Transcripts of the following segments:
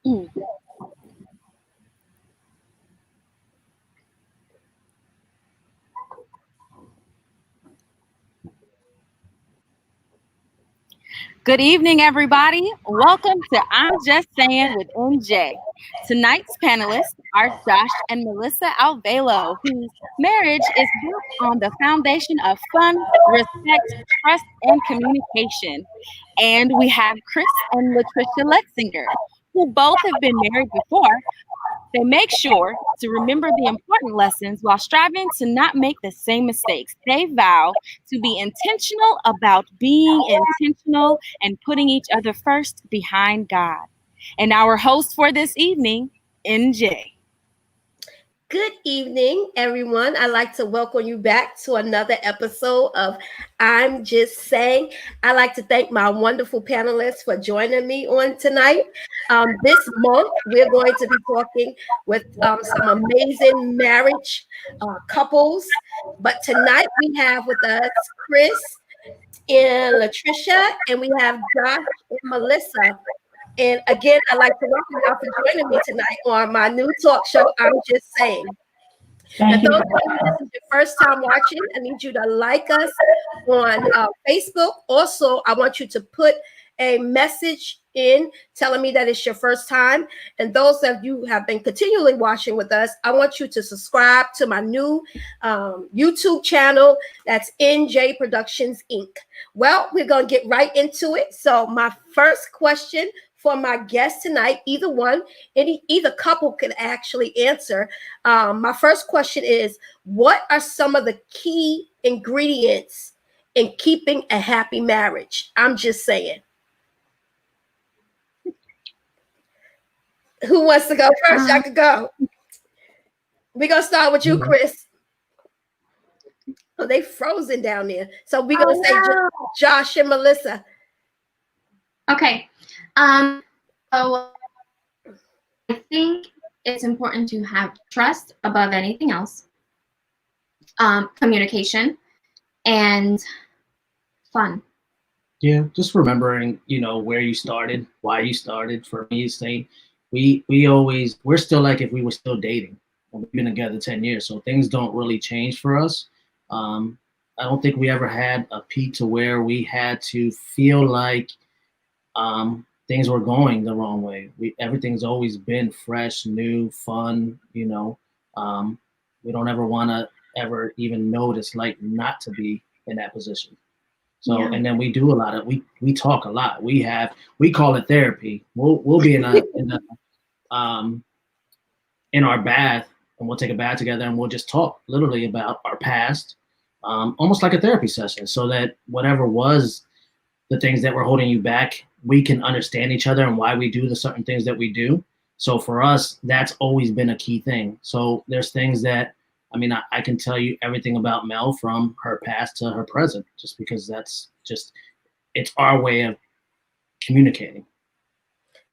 Mm. Good evening, everybody. Welcome to I'm Just Saying with NJ. Tonight's panelists are Josh and Melissa Alvelo, whose marriage is built on the foundation of fun, respect, trust, and communication. And we have Chris and Latricia Lexinger, who both have been married before. They make sure to remember the important lessons while striving to not make the same mistakes. They vow to be intentional about being intentional and putting each other first behind God. And our host for this evening, NJ. Good evening, everyone. I'd like to welcome you back to another episode of I'm Just Saying. I'd like to thank my wonderful panelists for joining me on tonight. This month, we're going to be talking with some amazing marriage couples. But tonight, we have with us Chris and Latricia, and we have Josh and Melissa. And again, I'd like to welcome y'all for joining me tonight on my new talk show, I'm Just Saying. And Thank you. those of you, this is your first time watching, I need you to like us on Facebook. Also, I want you to put a message in telling me that it's your first time. And those of you who have been continually watching with us, I want you to subscribe to my new YouTube channel. That's NJ Productions Inc. Well, we're going to get right into it. So my first question for my guest tonight, either couple can actually answer. My first question is, what are some of the key ingredients in keeping a happy marriage? I'm just saying. Who wants to go first? I could go. We're going to start with you, Chris. Oh, they frozen down there. So we're going to say Josh and Melissa. Okay. So I think it's important to have trust above anything else, communication, and fun. Yeah, just remembering, where you started, why you started. For me, saying we're still like if we were still dating. We've been together 10 years, so things don't really change for us. I don't think we ever had a peak to where we had to feel like things were going the wrong way. Everything's always been fresh, new, fun. We don't ever want to ever even notice like not to be in that position. So, yeah. And then we do a lot of we talk a lot. We call it therapy. We'll be in our bath, and we'll take a bath together, and we'll just talk literally about our past, almost like a therapy session, so that whatever was the things that were holding you back, we can understand each other and why we do the certain things that we do. So for us, that's always been a key thing. So there's things that, I can tell you everything about Mel from her past to her present, just because it's our way of communicating.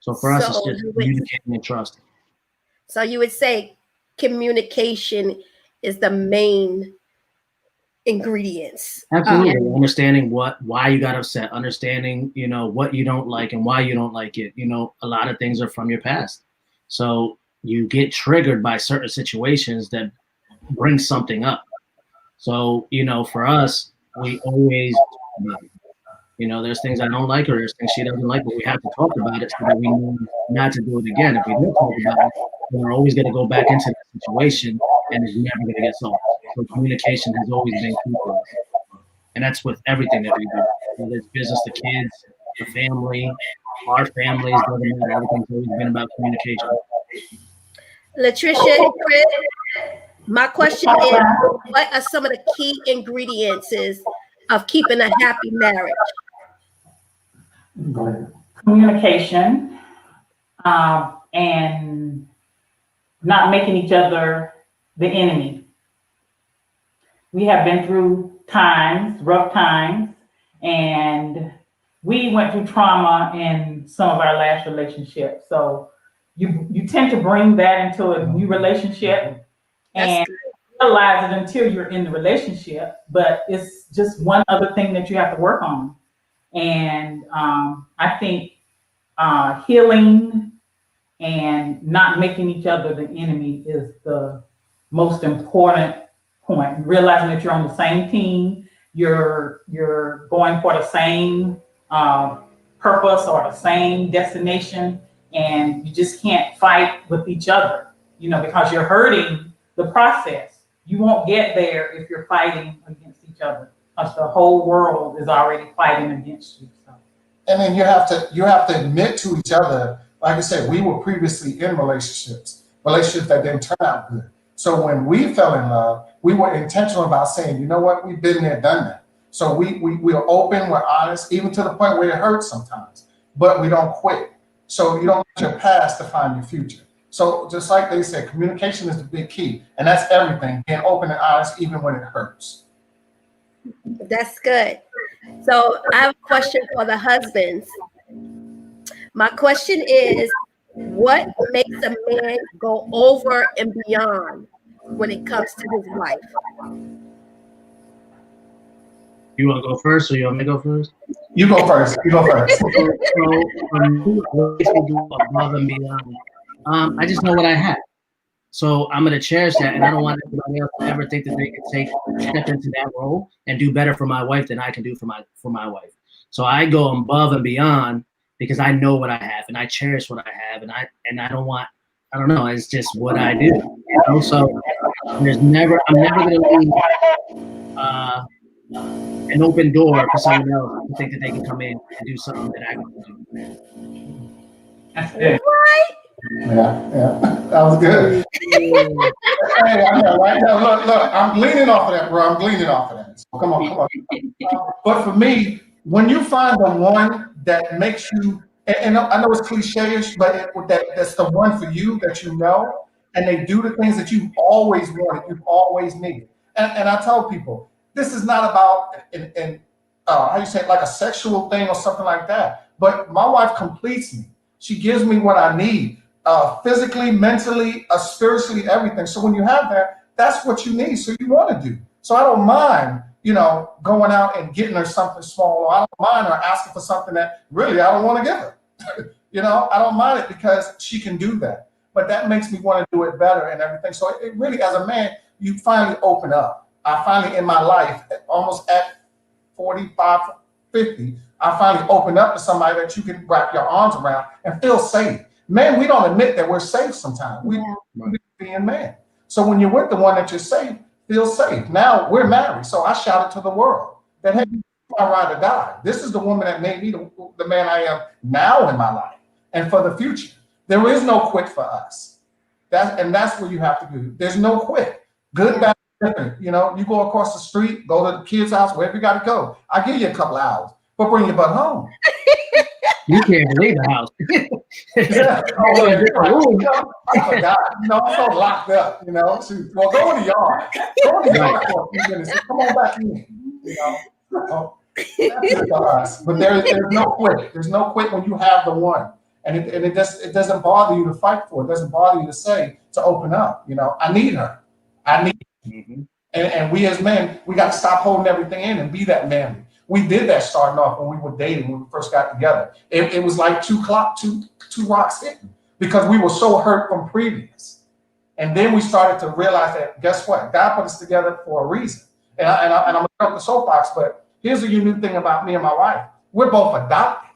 So for us, it's just communicating and trust. So you would say communication is the main ingredients. Absolutely. Understanding why you got upset, understanding, what you don't like and why you don't like it. A lot of things are from your past. So you get triggered by certain situations that bring something up. So, for us, we always, there's things I don't like or there's things she doesn't like, but we have to talk about it so that we know not to do it again. If we don't talk about it, we're always going to go back into that situation and it's never going to get solved. So communication has always been key for us. And that's with everything that we do. Whether it's business, the kids, the family, our families, doesn't matter. Everything's always been about communication. Latricia, Chris, my question is, what are some of the key ingredients of keeping a happy marriage? Communication, and not making each other the enemy. We have been through rough times, and we went through trauma in some of our last relationships. So you tend to bring that into a new relationship and realize it until you're in the relationship, but it's just one other thing that you have to work on. And I think healing and not making each other the enemy is the most important point. Realizing that you're on the same team, you're going for the same uh, purpose or the same destination, and you just can't fight with each other, because you're hurting the process. You won't get there if you're fighting against each other, because the whole world is already fighting against you. So. And then you have to admit to each other, like I said, we were previously in relationships that didn't turn out good. So when we fell in love, we were intentional about saying, you know what, we've been there, done that. So we are open, we're honest, even to the point where it hurts sometimes, but we don't quit. So you don't let your past define your future. So just like they said, communication is the big key, and that's everything. Being open and honest, even when it hurts. That's good. So I have a question for the husbands. My question is, what makes a man go over and beyond when it comes to his wife? You want to go first, or you want me to go first? You go first. You go first. So for me, what makes me go above and beyond? I just know what I have. So I'm gonna cherish that, and I don't want anybody else to ever think that they can step into that role and do better for my wife than I can do for my wife. So I go above and beyond because I know what I have, and I cherish what I have, and I don't want, I don't know, it's just what I do. So I'm never gonna leave an open door for someone else to think that they can come in and do something that I can do. That's good. Yeah, that was good. Hey, I know, right now, look, I'm gleaning off of that, bro. I'm gleaning off of that. So come on. But for me, when you find the one that makes you, and I know it's cliche-ish, but that's the one for you that you know, and they do the things that you've always wanted, you've always needed. And I tell people, this is not about, how you say it, like a sexual thing or something like that. But my wife completes me. She gives me what I need. Physically, mentally, spiritually, everything. So when you have that, that's what you need. So you want to do. So I don't mind, going out and getting her something small. Or I don't mind her asking for something that really I don't want to give her. I don't mind it because she can do that. But that makes me want to do it better and everything. So it really, as a man, you finally open up. I finally, in my life, almost at 45, 50, I finally opened up to somebody that you can wrap your arms around and feel safe. Men, we don't admit that we're safe sometimes. We being men. So when you're with the one that you're safe, feel safe. Now we're married. So I shouted to the world that, hey, I ride or die. This is the woman that made me the man I am now in my life and for the future. There is no quit for us. That's what you have to do. There's no quit. Good, bad, different. You go across the street, go to the kid's house, wherever you got to go. I give you a couple hours, but bring your butt home. You can't leave the house. Yeah. I forgot. I'm so locked up. Well, go in the yard. Go in the yard for a few minutes. Come on back in. That's it for us. But there's no quit. There's no quit when you have the one, and it doesn't bother you to fight for it. It doesn't bother you to open up. I need her. I need. Mm-hmm. And we as men, we got to stop holding everything in and be that manly. We did that starting off when we were dating, when we first got together. It was like two rocks hitting because we were so hurt from previous. And then we started to realize that, guess what? God put us together for a reason. And I'm going to go up the soapbox, but here's a unique thing about me and my wife. We're both adopted.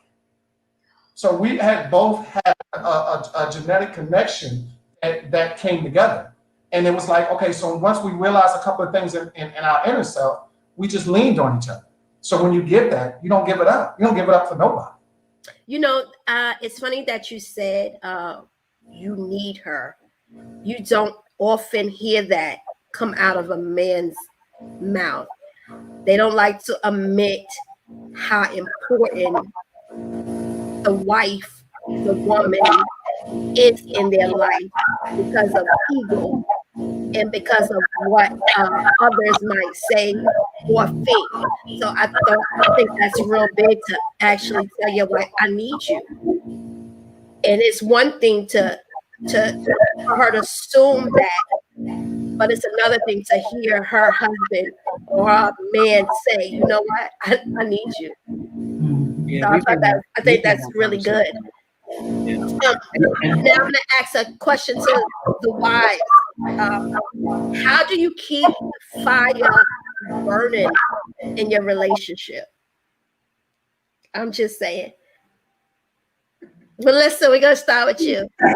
So we both had a genetic connection that came together. And it was like, okay, so once we realized a couple of things in our inner self, we just leaned on each other. So when you get that, you don't give it up. You don't give it up for nobody. It's funny that you said you need her. You don't often hear that come out of a man's mouth. They don't like to admit how important the wife, the woman is in their life because of ego and because of what others might say or think. So I think that's real big to actually tell your wife, I need you. And it's one thing for her to assume that, but it's another thing to hear her husband or a man say, you know what, I need you. Yeah, So I think that's really good. Yeah. Now I'm going to ask a question to the wives. How do you keep the fire burning in your relationship? I'm just saying. Melissa, we're going to start with you. I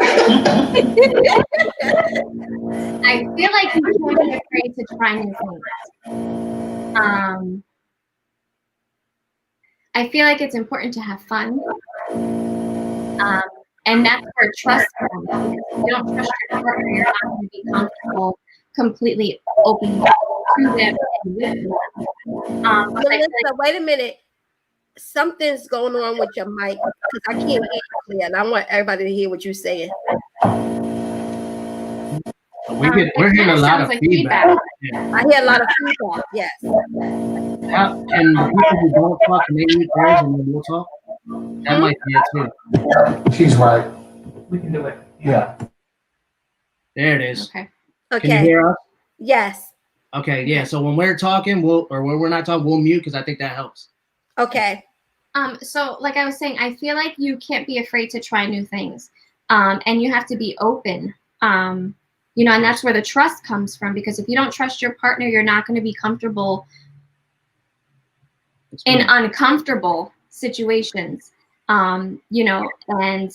feel like you can't be afraid to try new things. I feel like it's important to have fun. And that's where trust comes. Because if you don't trust your partner, you're not going to be comfortable completely opening up to them and with them. Melissa, wait a minute. Something's going on with your mic because I can't hear you clear, and I want everybody to hear what you're saying. We're hearing a lot of feedback. Yeah. I hear a lot of feedback. Yes. Can the people who don't talk maybe theirs and then we'll talk? That might be it too. Yeah, she's right. We can do it. Yeah. There it is. Okay. Can you hear us? Yes. Okay. Yeah. So when we're talking, when we're not talking, we'll mute because I think that helps. Okay. So like I was saying, I feel like you can't be afraid to try new things. And you have to be open. You know, and that's where the trust comes from, because if you don't trust your partner, you're not going to be comfortable in uncomfortable situations. You know, and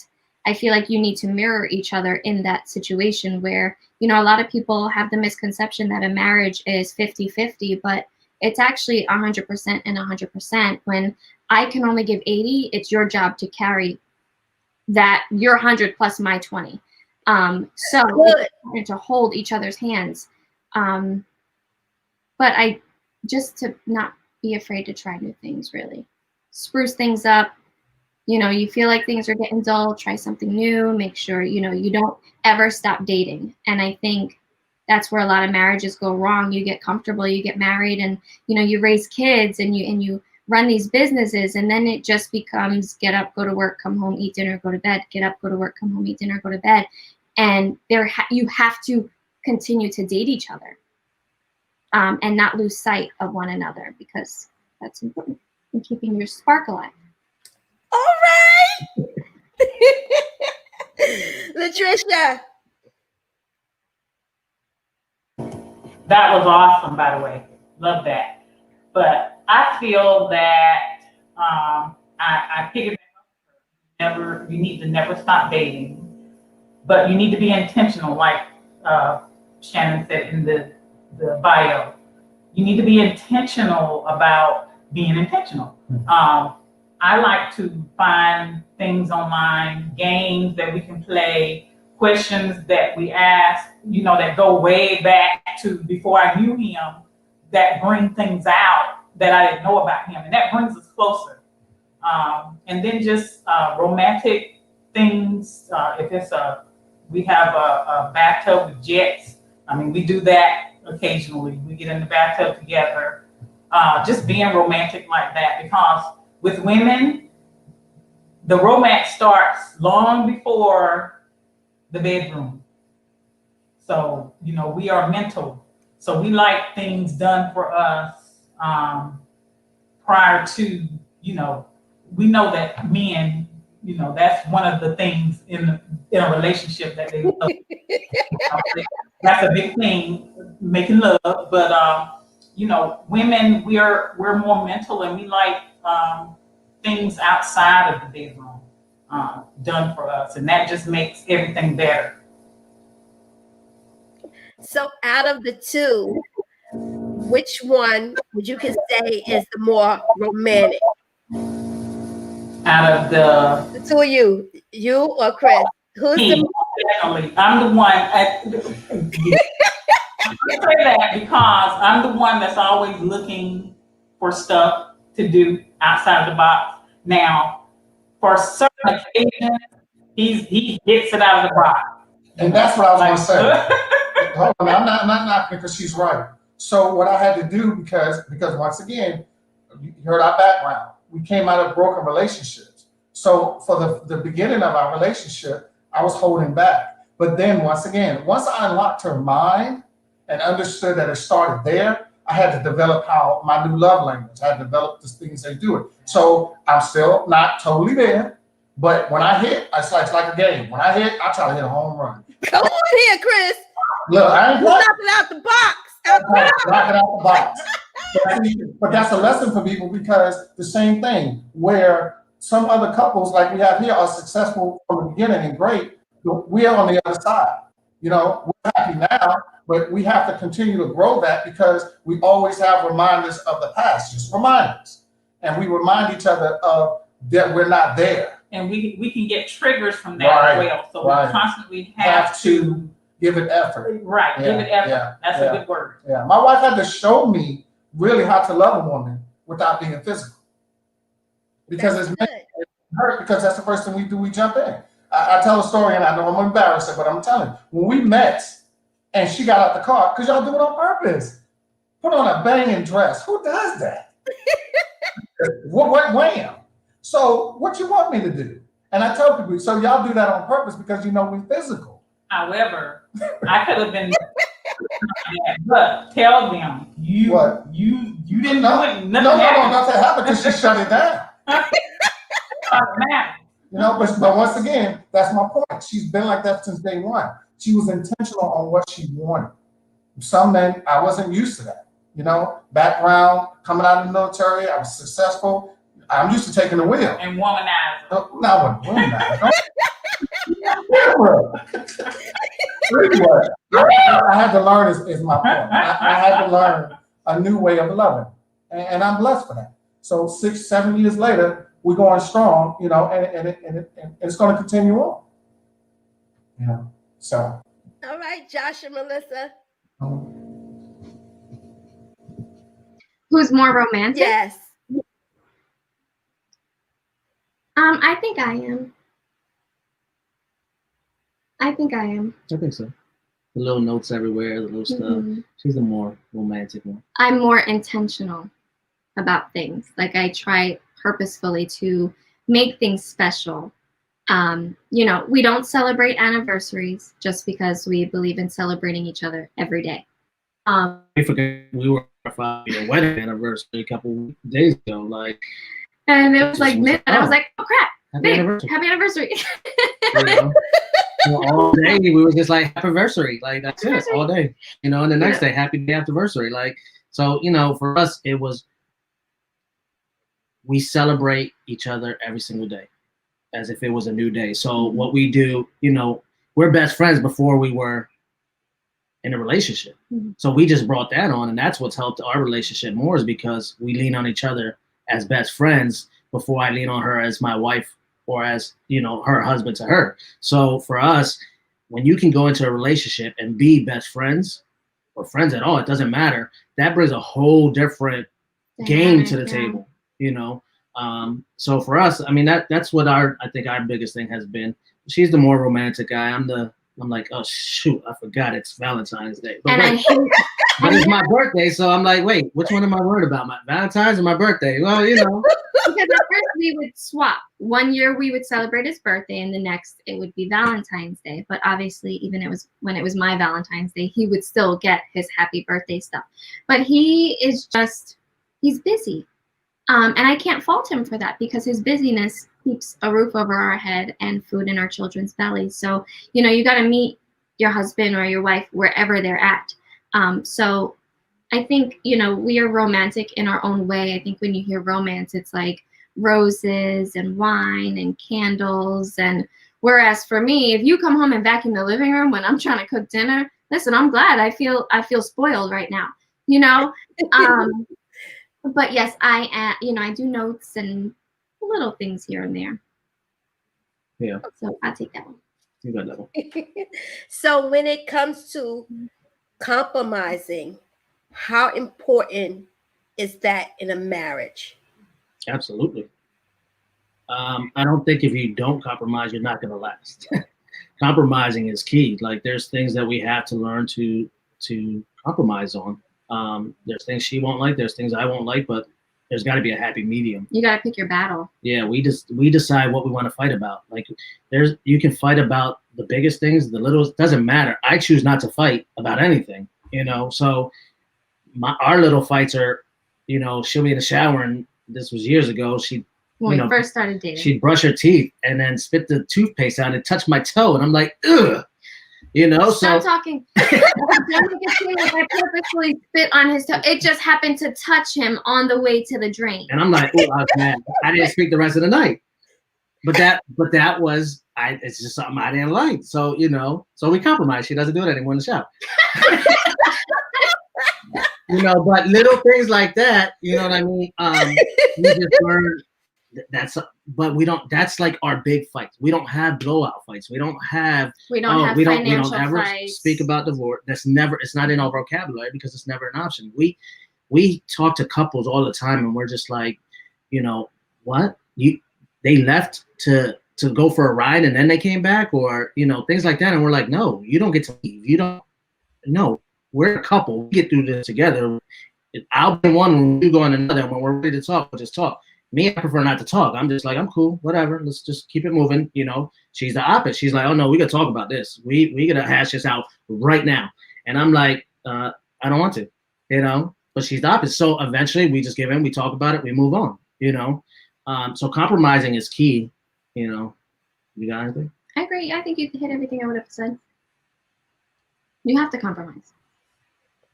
I feel like you need to mirror each other in that situation where, you know, a lot of people have the misconception that a marriage is 50-50, but it's actually 100% and 100%. When I can only give 80, it's your job to carry that, your 100 plus my 20. So it's important to hold each other's hands. But I just to not be afraid to try new things, really. Spruce things up. You know, you feel like things are getting dull, try something new, make sure, you know, you don't ever stop dating. And I think that's where a lot of marriages go wrong. You get comfortable, you get married, and, you know, you raise kids and you run these businesses, and then it just becomes get up, go to work, come home, eat dinner, go to bed, get up, go to work, come home, eat dinner, go to bed. And you have to continue to date each other and not lose sight of one another, because that's important in keeping your spark alive. All right. Latricia. That was awesome, by the way. Love that. But I feel that I figured you need to never stop dating, but you need to be intentional, like Shannon said in the bio. You need to be intentional about being intentional. I like to find things online, games that we can play, questions that we ask, you know, that go way back to before I knew him, that bring things out that I didn't know about him, and that brings us closer. And then just romantic things. If it's we have a bathtub with jets. I mean, we do that occasionally. We get in the bathtub together. Just being romantic like that, because with women, the romance starts long before the bedroom. So, you know, we are mental. So we like things done for us prior to, you know, we know that men, you know, that's one of the things in a relationship that they love. That's a big thing, making love. But you know, women, we're more mental, and we like things outside of the bedroom done for us, and that just makes everything better. So out of the two, which one would you can say is the more romantic? Out of the two of you or Chris? Who's me, definitely. I'm the one. I say that because I'm the one that's always looking for stuff to do outside the box. Now, for certain occasions, he gets it out of the box. And that's what I was going to say. Hold on, I'm not knocking because she's right. So what I had to do, because once again, you heard our background. We came out of broken relationships. So for the beginning of our relationship, I was holding back. But then once again, once I unlocked her mind and understood that it started there, I had to develop how my new love language. I had to develop the things they do it. So I'm still not totally there, But when I hit, it's like a game. When I hit, I try to hit a home run. Come on here, Chris. Look, I ain't You knocked it out the box. Out the box. knock it out the box. But that's a lesson for people because the same thing where some other couples like we have here are successful from the beginning and great. We are on the other side. You know, we're happy now, but we have to continue to grow that because we always have reminders of the past, just reminders. And we remind each other of that we're not there. And we can get triggers from that Right, as well. So right. we constantly Have to give it effort. Right, Yeah, give it effort. yeah, That's yeah. a good word. Yeah, my wife had to show me really how to love a woman without being physical. Because That's it's good. hurt because that's the first thing we do, we jump in. I tell a story and I know I'm embarrassed, but I'm telling you, when we met and she got out the car, because y'all do it on purpose. Put on a banging dress. Who does that? What wham? So what you want me to do? And I tell people, so y'all do that on purpose because you know we're physical. However, I could have been but tell them you What? you didn't No, do it. no, Nothing happened. nothing happened because she shut it down. Man, You know, but once again, that's my point. She's been like that since day one. She was intentional on what she wanted. Some men, I wasn't used to that. You know, background, coming out of the military, I was successful. I'm used to taking the wheel. and womanizer. No, not with women. Anyway, I had to learn is my point. I had to learn a new way of loving. And I'm blessed for that. So 6, 7 years later, we're going strong, you know, and it's going to continue on. You know, so. All right, Josh and Melissa. Who's more romantic? Yes. I think I am. I think so. The little notes everywhere, the little stuff. Mhm. She's the more romantic one. I'm more intentional about things. Like I try purposefully to make things special. You know, we don't celebrate anniversaries just because we believe in celebrating each other every day. We forgot we were our 5-year wedding anniversary a couple days ago. Like, and it was like was midnight. I was like, oh crap, happy babe, anniversary. happy anniversary. You know? So all day we were just like happy anniversary, like that's it, all day. You know, and the next day, happy day anniversary. Like, so you know, for us, it was we celebrate each other every single day, as if it was a new day. So what we do, you know, we're best friends before we were in a relationship. Mhm. So we just brought that on, and that's what's helped our relationship more is because we lean on each other as best friends before I lean on her as my wife or as, you know, her husband to her. So for us, when you can go into a relationship and be best friends or friends at all, it doesn't matter. That brings a whole different game to the table, you know? So for us, I mean, that's what I think our biggest thing has been. She's the more romantic guy. I'm like, oh shoot, I forgot it's Valentine's Day. But, And but it's my birthday, so I'm like, wait, which one am I worried about? My Valentine's or my birthday? Well, you know. Because at first we would swap. One year we would celebrate his birthday, and the next it would be Valentine's Day. But obviously, even when it was my Valentine's Day, he would still get his happy birthday stuff. But he's busy. And I can't fault him for that because his busyness keeps a roof over our head and food in our children's bellies. So, you know, you got to meet your husband or your wife wherever they're at. So I think, you know, we are romantic in our own way. I think when you hear romance, it's like roses and wine and candles. And whereas for me, if you come home and vacuum the living room when I'm trying to cook dinner, listen, I'm glad. I feel spoiled right now, you know? But yes, I do notes and little things here and there. Yeah. So I'll take that one. You got that one. So when it comes to compromising, how important is that in a marriage? Absolutely. I don't think if you don't compromise, you're not going to last. Compromising is key. Like there's things that we have to learn to compromise on. There's things she won't like. There's things I won't like, but there's got to be a happy medium. You got to pick your battle. Yeah, we decide what we want to fight about. Like you can fight about the biggest things, the little, doesn't matter. I choose not to fight about anything, you know. So our little fights are, you know, she'll be in the shower, and this was years ago. She When we first started dating. She'd brush her teeth and then spit the toothpaste out and touch my toe. And I'm like, ugh. You know, Stop talking. I purposely spit on his toe. It just happened to touch him on the way to the drain. And I'm like, oh, I was mad. I didn't speak the rest of the night. But that was, it's just something I didn't like. So, you know, so we compromised. She doesn't do it anymore in the shower. You know, but little things like that, you know what I mean? We just learned but we don't, that's like our big fights. We don't have blowout fights. We don't ever fights. Speak about divorce. It's not in our vocabulary because it's never an option. We talk to couples all the time and we're just like, you know, what? They left to go for a ride and then they came back, or, you know, things like that. And we're like, no, you don't get to leave. You don't, no, we're a couple. We get through this together. I'll be in one room, you go in another. When we're ready to talk, we'll just talk. Me, I prefer not to talk. I'm just like, I'm cool, whatever. Let's just keep it moving. You know, she's the opposite. She's like, oh no, we gotta talk about this. We gotta hash this out right now. And I'm like, I don't want to, you know. But she's the opposite. So eventually, we just give in. We talk about it. We move on. You know. So compromising is key. You know. You got anything? I agree. I think you hit everything I would have said. You have to compromise.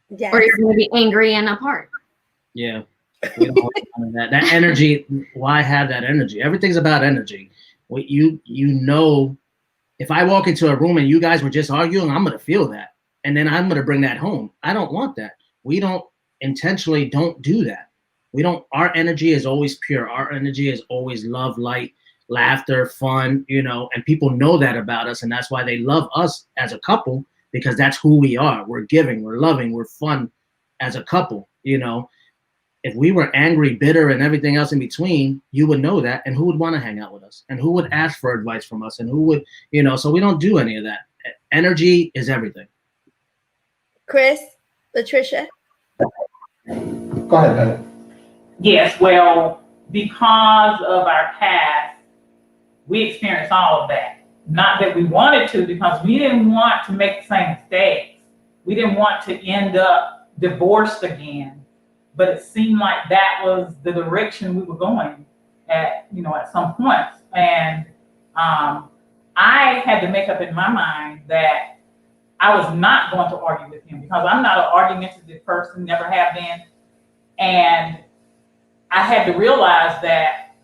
Yes. Or you're going to be angry and apart. Yeah. We don't want that energy. Why have that energy? Everything's about energy. You know, if I walk into a room and you guys were just arguing, I'm gonna feel that, and then I'm gonna bring that home. I don't want that. We don't intentionally don't do that. We don't. Our energy is always pure. Our energy is always love, light, laughter, fun. You know, and people know that about us, and that's why they love us as a couple, because that's who we are. We're giving, we're loving, we're fun as a couple. You know. If we were angry, bitter, and everything else in between, you would know that, and who would want to hang out with us, and who would ask for advice from us, and who would, you know, so we don't do any of that. Energy is everything. Chris, Latricia? Go ahead, Bennett. Yes, well, because of our past, we experienced all of that. Not that we wanted to, because we didn't want to make the same mistakes. We didn't want to end up divorced again. But it seemed like that was the direction we were going at, you know, at some point. And I had to make up in my mind that I was not going to argue with him, because I'm not an argumentative person, never have been. And I had to realize that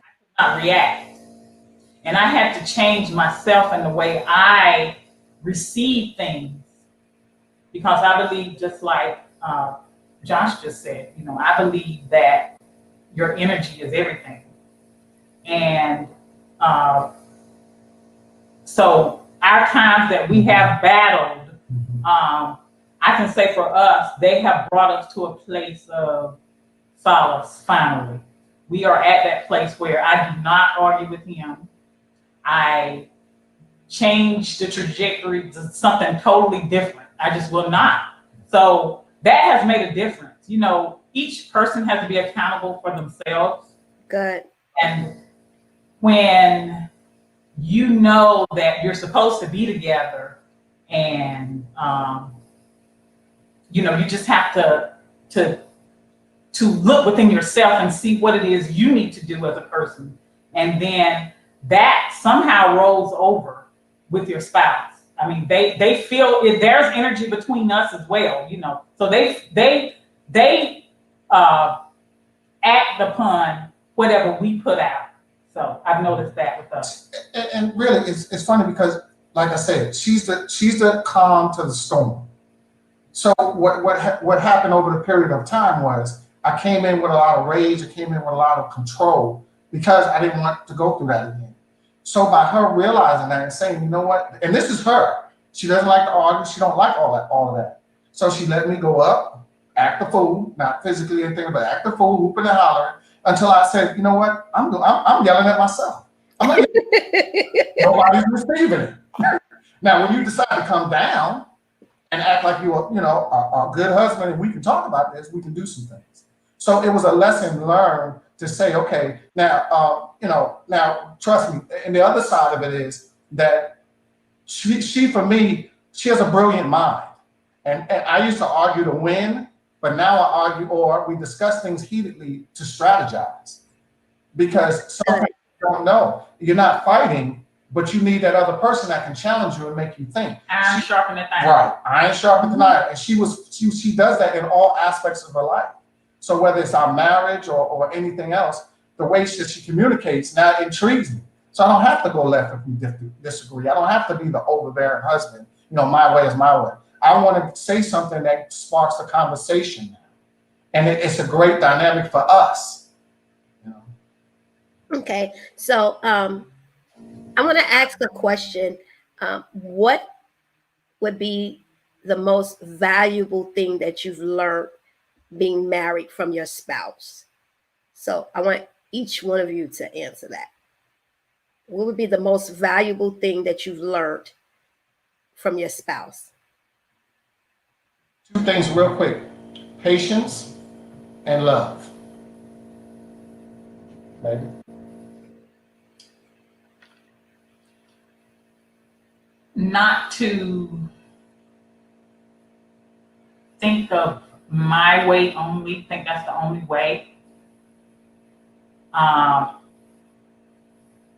I could not react. And I had to change myself in the way I receive things, because I believe, just like Josh just said, you know, I believe that your energy is everything. And so our times that we have battled, I can say for us, they have brought us to a place of solace, finally. We are at that place where I do not argue with him. I change the trajectory to something totally different. I just will not. So that has made a difference. You know, each person has to be accountable for themselves. Good. And when you know that you're supposed to be together, and you know, you just have to look within yourself and see what it is you need to do as a person, and then that somehow rolls over with your spouse. I mean, they feel it. There's energy between us as well, you know. So they act upon whatever we put out. So I've noticed that with us. And really, it's funny because, like I said, she's the calm to the storm. So what happened over the period of time was I came in with a lot of rage. I came in with a lot of control because I didn't want to go through that again. So by her realizing that and saying, you know what, and this is her, she doesn't like to argue. She don't like all of that. So she let me go up, act the fool, not physically or anything, but act the fool, whooping and hollering, until I said, you know what, I'm yelling at myself. I'm like, nobody's receiving it. Now, when you decide to come down and act like you're, you know, a good husband and we can talk about this, we can do some things. So it was a lesson learned to say, okay, now, you know, now trust me. And the other side of it is that she for me, she has a brilliant mind. And I used to argue to win, but now I argue, or we discuss things heatedly to strategize. because some people don't know. You're not fighting, but you need that other person that can challenge you and make you think. Iron sharpened iron. Right, iron sharpened iron, and she does that in all aspects of her life. So whether it's our marriage or anything else, the way that she communicates now intrigues me. So I don't have to go left if we disagree. I don't have to be the overbearing husband. My way is my way. I want to say something that sparks a conversation now, and it's a great dynamic for us. Okay, so I want to ask a question. What would be the most valuable thing that you've learned being married from your spouse? So I want each one of you to answer that. What would be the most valuable thing that you've learned from your spouse? Two things real quick: patience and love. Maybe. Not to think of my way only, think that's the only way.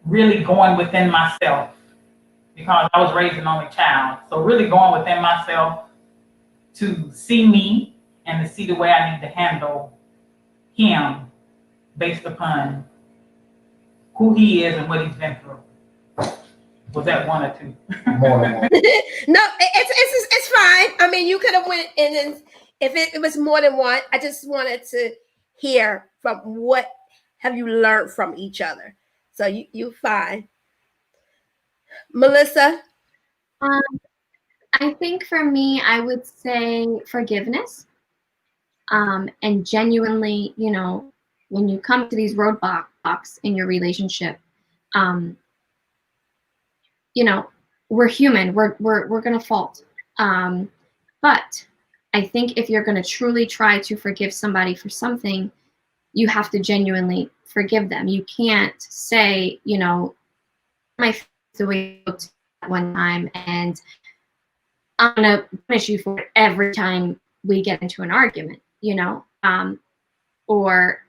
Really going within myself, because I was raised an only child. So really going within myself to see me and to see the way I need to handle him based upon who he is and what he's been through. Was that one or two? More than one. No, it's fine. I mean, you could have went in, and if it was more than one, I just wanted to hear from what have you learned from each other. So you fine. Melissa? I think for me, I would say forgiveness. And genuinely, when you come to these roadblocks in your relationship, we're human. We're gonna fault. But I think if you're gonna truly try to forgive somebody for something, you have to genuinely forgive them. You can't say, my the way you looked at one time, and I'm gonna punish you for it every time we get into an argument, or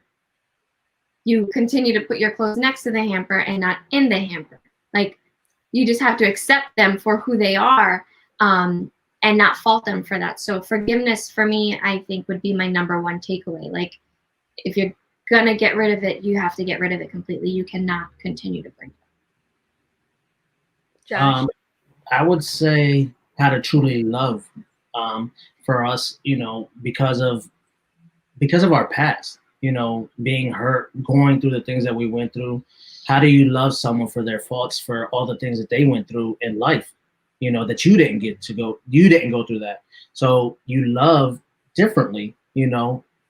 you continue to put your clothes next to the hamper and not in the hamper. Like, you just have to accept them for who they are, and not fault them for that. So forgiveness for me, I think, would be my number one takeaway. Like, if you're gonna get rid of it, you have to get rid of it completely. You cannot continue to bring it up. Josh? I would say how to truly love, for us, because of our past, being hurt, going through the things that we went through. How do you love someone for their faults, for all the things that they went through in life, that you didn't go through that. So you love differently,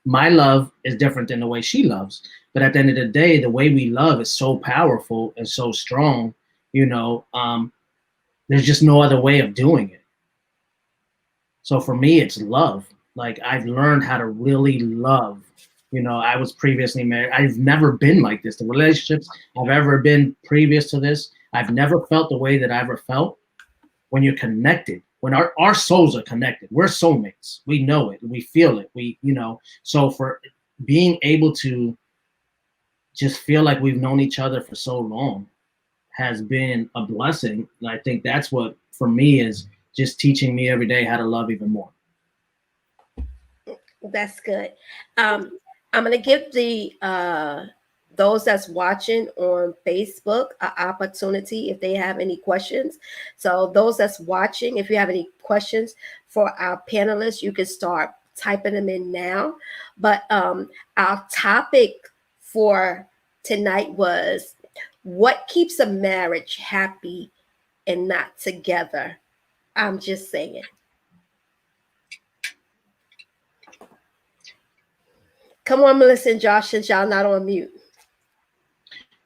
my love is different than the way she loves. But at the end of the day, the way we love is so powerful and so strong, there's just no other way of doing it. So for me, it's love. Like, I've learned how to really love. I was previously married. I've never been like this. The relationships I've ever been previous to this, I've never felt the way that I ever felt when you're connected. When our souls are connected, we're soulmates. We know it. We feel it. So for being able to just feel like we've known each other for so long has been a blessing. And I think that's what, for me, is just teaching me every day how to love even more. That's good. I'm going to give those that's watching on Facebook an opportunity if they have any questions. So those that's watching, if you have any questions for our panelists, you can start typing them in now. But our topic for tonight was, what keeps a marriage happy and not together? I'm just saying. Come on, Melissa and Josh, since y'all not on mute.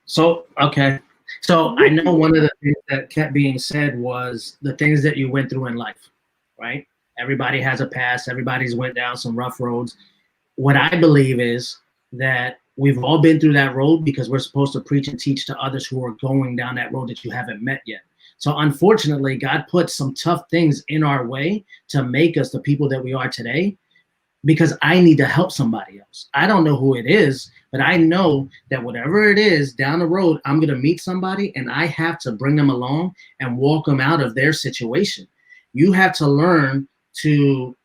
So, okay. So I know one of the things that kept being said was the things that you went through in life, right? Everybody has a past. Everybody's went down some rough roads. What I believe is that we've all been through that road because we're supposed to preach and teach to others who are going down that road that you haven't met yet. So unfortunately, God put some tough things in our way to make us the people that we are today. because I need to help somebody else. I don't know who it is, but I know that whatever it is down the road, I'm going to meet somebody and I have to bring them along and walk them out of their situation. You have to learn to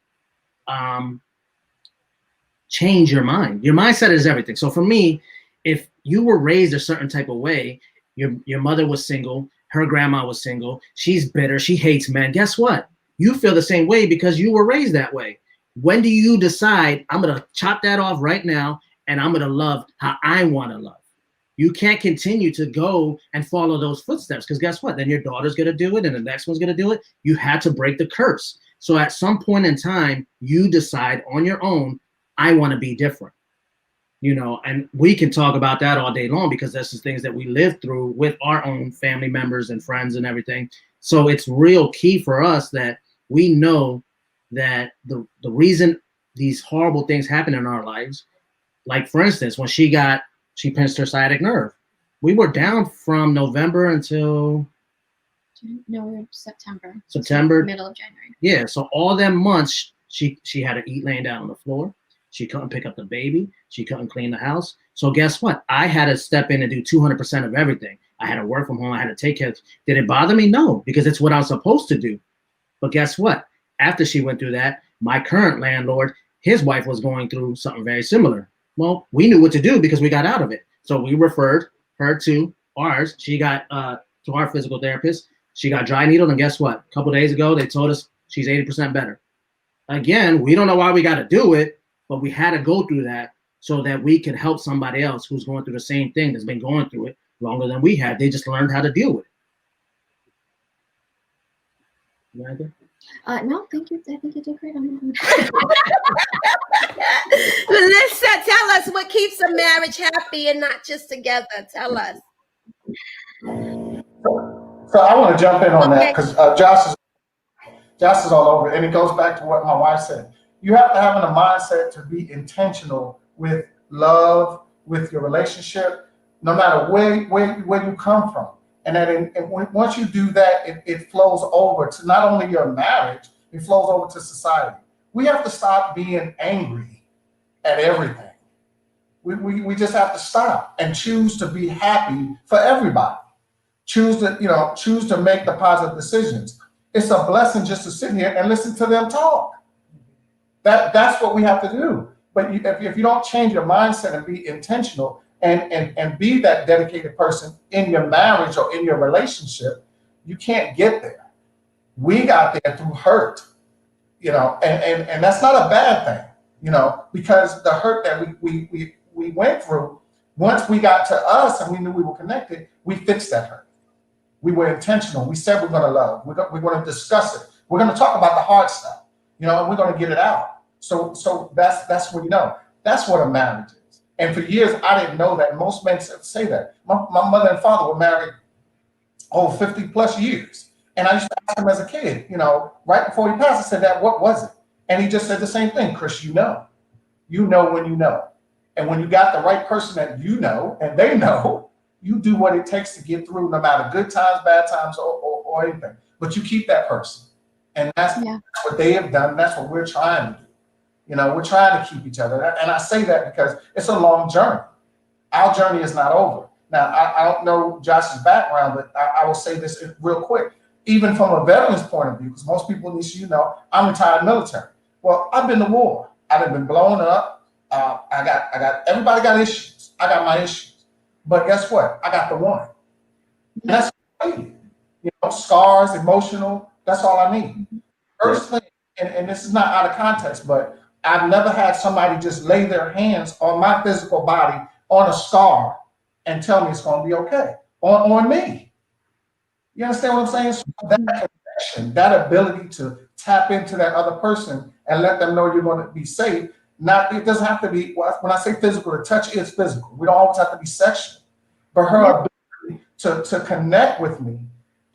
change your mind. Your mindset is everything. So for me, if you were raised a certain type of way, your mother was single, her grandma was single, she's bitter, she hates men. Guess what? You feel the same way because you were raised that way. When do you decide, I'm going to chop that off right now and I'm going to love how I want to love? You can't continue to go and follow those footsteps because guess what? Then your daughter's going to do it and the next one's going to do it. You had to break the curse. So at some point in time, you decide on your own, I want to be different. You know, and we can talk about that all day long because that's the things that we live through with our own family members and friends and everything. So it's real key for us that we know that the reason these horrible things happen in our lives, like for instance, when she pinched her sciatic nerve, we were down from November until September, middle of January. Yeah, so all them months she had to eat laying down on the floor. She couldn't pick up the baby. She couldn't clean the house. So guess what? I had to step in and do 200% of everything. I had to work from home. I had to take care. Did it bother me? No, because it's what I was supposed to do. But guess what? After she went through that, my current landlord, his wife was going through something very similar. Well, we knew what to do because we got out of it. So we referred her to ours. She got to our physical therapist. She got dry needled. And guess what? A couple days ago, they told us she's 80% better. Again, we don't know why we got to do it, but we had to go through that so that we could help somebody else who's going through the same thing, that's been going through it longer than we have. They just learned how to deal with it. No, thank you. I think you did great on that. Melissa, tell us what keeps a marriage happy and not just together. Tell us. So I want to jump in on that because Josh is all over it, and it goes back to what my wife said. You have to have a mindset to be intentional with love, with your relationship, no matter where you come from. And once you do that, it flows over to not only your marriage, it flows over to society. We have to stop being angry at everything. We just have to stop and choose to be happy for everybody. Choose to make the positive decisions. It's a blessing just to sit here and listen to them talk. That's what we have to do. But if you don't change your mindset and be intentional and be that dedicated person in your marriage or in your relationship, you can't get there. We got there through hurt, and that's not a bad thing, because the hurt that we went through, once we got to us and we knew we were connected, we fixed that hurt. We were intentional. We said we're going to love. We're going to discuss it. We're going to talk about the hard stuff, and we're going to get it out. So that's what that's what a marriage is. And for years I didn't know that. Most men say that. My mother and father were married over 50 plus years, and I used to ask him as a kid, right before he passed, I said, "That what was it?" And he just said the same thing, Chris. You know when you know, and when you got the right person that and they know, you do what it takes to get through, no matter good times, bad times, or anything. But you keep that person, and that's what they have done. And that's what we're trying to do. We're trying to keep each other. And I say that because it's a long journey. Our journey is not over. Now, I don't know Josh's background, but I will say this real quick. Even from a veteran's point of view, because most people need to, I'm retired military. Well, I've been to war. I've been blown up. Everybody got issues. I got my issues. But guess what? I got the one. And that's what I need. Scars, emotional, that's all I need. First thing, and this is not out of context, but I've never had somebody just lay their hands on my physical body on a scar and tell me it's going to be okay. On me. You understand what I'm saying? So that connection, that ability to tap into that other person and let them know you're going to be safe. It doesn't have to be, when I say physical, the touch is physical. We don't always have to be sexual. But her ability to connect with me,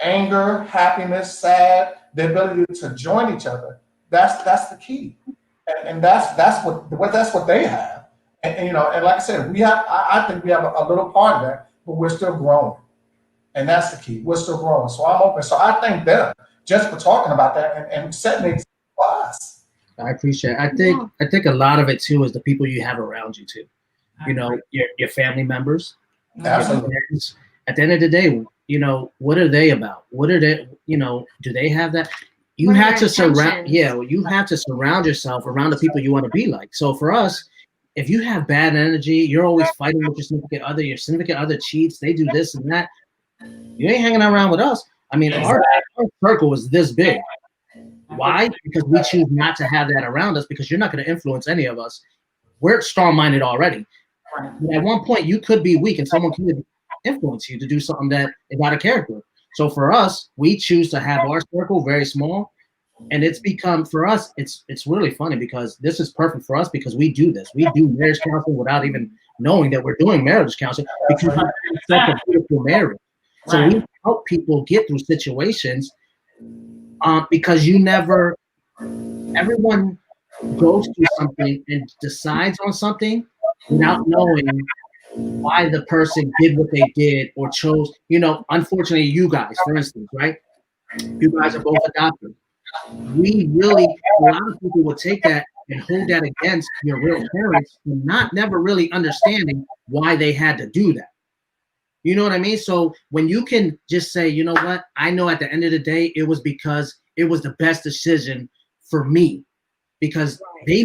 anger, happiness, sad, the ability to join each other, that's the key. And that's what they have. And like I said, I think we have a little part of that, but we're still growing. And that's the key. We're still growing. So I'm open. So I thank them just for talking about that and setting it for us. I appreciate it. I think a lot of it too is the people you have around you too. You know, your family members, Absolutely. your parents. At the end of the day, you know, what are they about? What are they, you know, do they have that? You What are have their to surround, intentions? yeah, well, you have to surround yourself around the people you want to be like. So for us, if you have bad energy, you're always fighting with your significant other cheats, they do this and that, you ain't hanging around with us. I mean, our circle is this big. Why? Because we choose not to have that around us because you're not going to influence any of us. We're strong-minded already. But at one point, you could be weak and someone could influence you to do something that is out of character. So for us, we choose to have our circle very small. And it's become, for us, it's really funny because this is perfect for us because we do this. We do marriage counseling without even knowing that we're doing marriage counseling because we have such a beautiful marriage. So we help people get through situations because everyone goes through something and decides on something without knowing why the person did what they did or chose. You know, unfortunately, you guys, for instance, right? You guys are both adopted. We really, a lot of people will take that and hold that against your real parents and not never really understanding why they had to do that. You know what I mean? So when you can just say, you know what, I know at the end of the day, it was because it was the best decision for me because they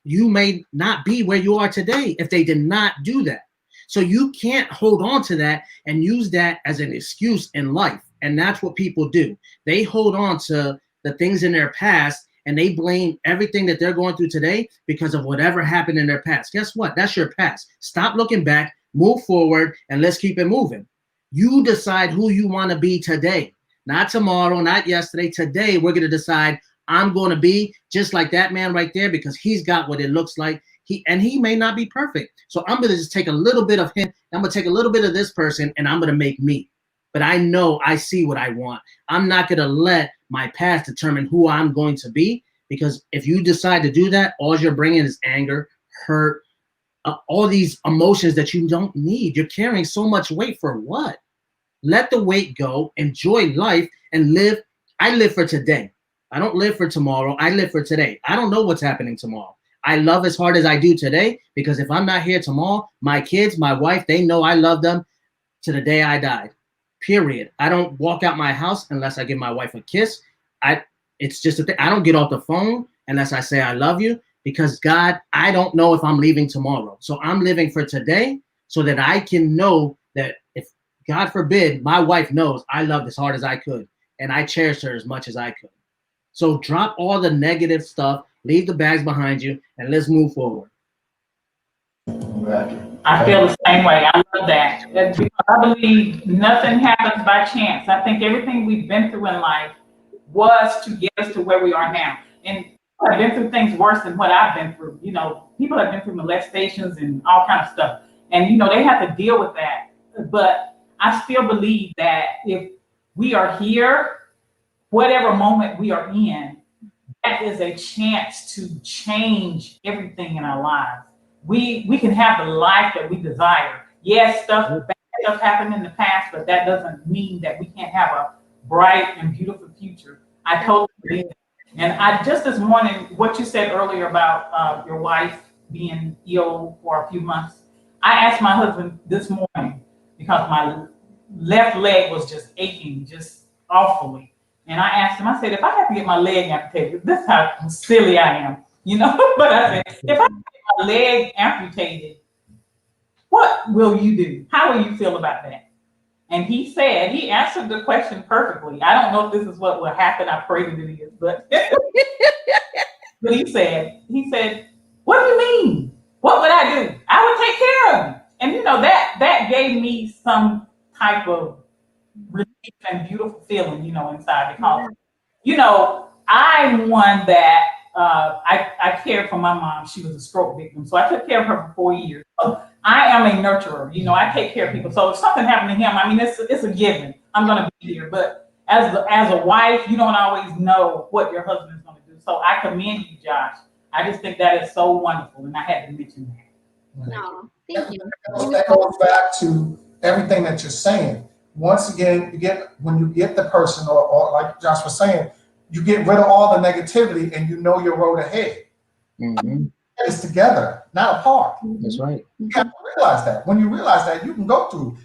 you may not be where you are today if they did not do that. So you can't hold on to that and use that as an excuse in life. And that's what people do. They hold on to the things in their past and they blame everything that they're going through today because of whatever happened in their past. Guess what? That's your past. Stop looking back, move forward, and let's keep it moving. You decide who you want to be today, not tomorrow, not yesterday. Today, we're going to decide I'm going to be just like that man right there because he's got what it looks like. He may not be perfect. So I'm going to just take a little bit of him. I'm going to take a little bit of this person and I'm going to make me. But I know I see what I want. I'm not going to let my past determine who I'm going to be because if you decide to do that, all you're bringing is anger, hurt, all these emotions that you don't need. You're carrying so much weight for what? Let the weight go, enjoy life, and live. I live for today. I don't live for tomorrow. I live for today. I don't know what's happening tomorrow. I love as hard as I do today because if I'm not here tomorrow, my kids, my wife, they know I love them to the day I died. Period. I don't walk out my house unless I give my wife a kiss. It's just a thing. I don't get off the phone unless I say I love you because God, I don't know if I'm leaving tomorrow. So I'm living for today so that I can know that if God forbid, my wife knows I loved as hard as I could and I cherished her as much as I could. So drop all the negative stuff, leave the bags behind you, and let's move forward. I feel the same way. I love that. Because I believe nothing happens by chance. I think everything we've been through in life was to get us to where we are now. And I've been through things worse than what I've been through. You know, people have been through molestations and all kind of stuff. And, you know, they have to deal with that. But I still believe that if we are here, whatever moment we are in, that is a chance to change everything in our lives. We can have the life that we desire. Yes, bad stuff happened in the past, but that doesn't mean that we can't have a bright and beautiful future. I totally believe that. And I just this morning, what you said earlier about your wife being ill for a few months, I asked my husband this morning because my left leg was just aching, just awfully. And I asked him, I said, if I have to get my leg amputated, this is how silly I am, you know? But I said, if I get my leg amputated, what will you do? How will you feel about that? And he said, he answered the question perfectly. I don't know if this is what will happen. I pray that it is, but, but he said, what do you mean? What would I do? I would take care of him. And you know, that gave me some type of relief and beautiful feeling, you know, inside because, you know, I'm one that I cared for my mom. She was a stroke victim, so I took care of her for 4 years. So I am a nurturer, you know. I take care of people. So if something happened to him, I mean, it's a given. I'm gonna be here. But as a wife, you don't always know what your husband is gonna do. So I commend you, Josh. I just think that is so wonderful, and I had to mention that. No, thank you. That goes back to everything that you're saying. Once again, when you get the person, or like Josh was saying, You get rid of all the negativity and you know your road ahead. Mm-hmm. It's together, not apart. That's right. You have to realize that. When you realize that, you can go through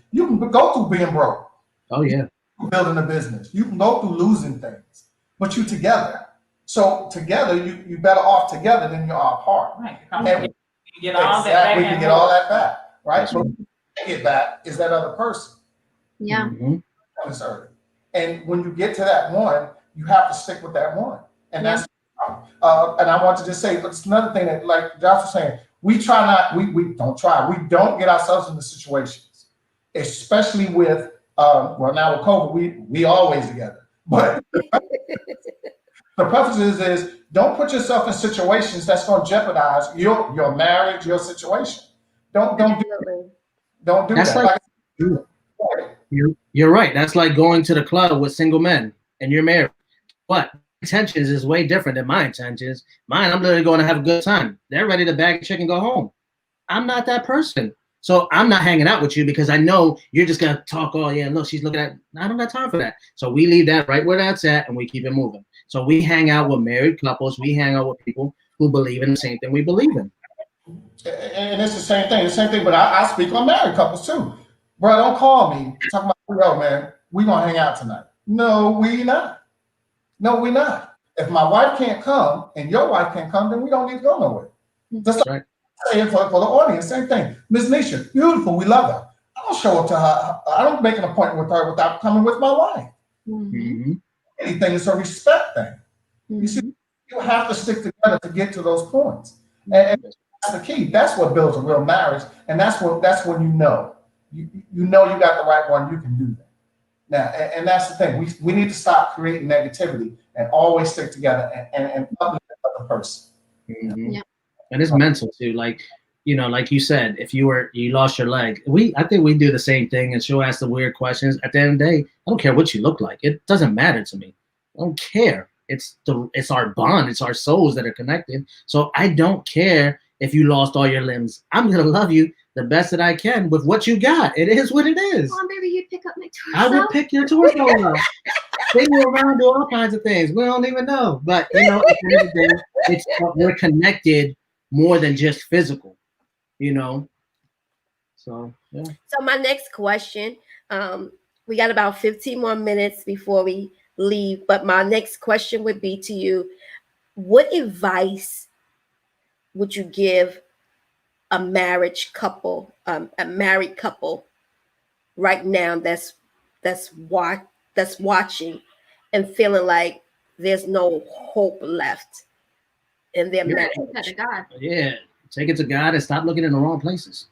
being broke. Oh yeah. Building a business. You can go through losing things, but you together. So together, you better off together than you are apart. Right. And You get all that back. we can get all that back, right? That's But right. what we get back is that other person Yeah. Mm-hmm. on this earth. And when you get to that one, you have to stick with that one. And that's and I want to just say, it's another thing that, like Josh was saying, we don't get ourselves into situations, especially with well, now with COVID, we always together. But the preface is don't put yourself in situations that's going to jeopardize your marriage, your situation. Don't do That's that. You're right. That's like going to the club with single men and you're married. What? Intentions is way different than my intentions. Mine, I'm literally going to have a good time. They're ready to bag a chick and go home. I'm not that person. So I'm not hanging out with you because I know you're just going to talk, oh, yeah, look, she's looking at, I don't got time for that. So we leave that right where that's at and we keep it moving. So we hang out with married couples. We hang out with people who believe in the same thing we believe in. And it's the same thing. But I speak on married couples too. Bro, don't call me talking about, yo, man, we going to hang out tonight. No, we not. If my wife can't come and your wife can't come, then we don't need to go nowhere. Just like saying for the audience, same thing. Miss Nisha, beautiful, we love her. I don't show up to her. I don't make an appointment with her without coming with my wife. Mm-hmm. Anything is a respect thing. Mm-hmm. You see, you have to stick together to get to those points. And that's the key. That's what builds a real marriage. And that's when you know. You know you got the right one, you can do that. Now, and that's the thing. We need to stop creating negativity and always stick together and uplift the other person. Mm-hmm. Yeah. And it's mental too. Like, like you said, if you lost your leg, I think we do the same thing and she'll ask the weird questions. At the end of the day, I don't care what you look like. It doesn't matter to me. I don't care. It's our bond. It's our souls that are connected. So I don't care if you lost all your limbs. I'm going to love you the best that I can with what you got. It is what it is. Oh, maybe you'd pick up my torso. I would pick your torso up. They go around do all kinds of things. We don't even know. But, at the end of the day, we're connected more than just physical, So, yeah. So my next question, we got about 15 more minutes before we leave, but my next question would be to you, what advice would you give a married couple right now that's watching and feeling like there's no hope left in their marriage? God. Yeah, take it to God and stop looking in the wrong places.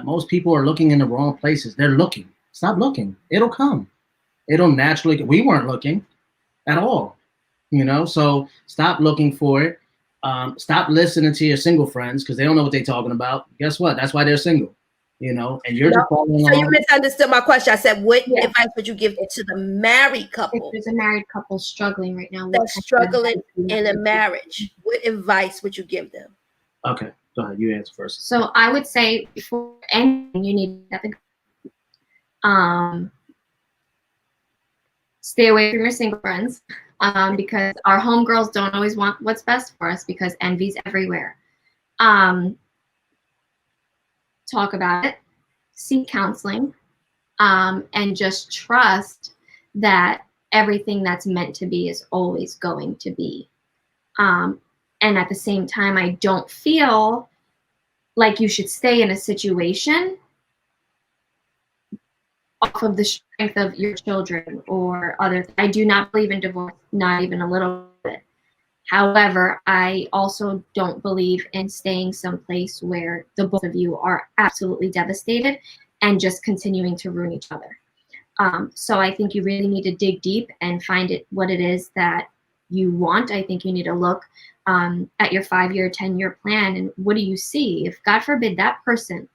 Most people are looking in the wrong places. They're looking. Stop looking. It'll come. It'll naturally. We weren't looking at all, So stop looking for it. Stop listening to your single friends because they don't know what they're talking about. Guess what? That's why they're single, and you're just following along. So you misunderstood my question. I said, what advice would you give to the married couple? If there's a married couple struggling right now, that's struggling in a marriage, what advice would you give them? Okay, go ahead. You answer first. So I would say before anything, you need to stay away from your single friends. Because our homegirls don't always want what's best for us because envy's everywhere. Talk about it, seek counseling, and just trust that everything that's meant to be is always going to be. And at the same time, I don't feel like you should stay in a situation off of the strength of your children or others. I do not believe in divorce, not even a little bit. However, I also don't believe in staying someplace where the both of you are absolutely devastated and just continuing to ruin each other. So I think you really need to dig deep and find what it is that you want. I think you need to look at your 5-year, 10-year plan and what do you see? If God forbid that person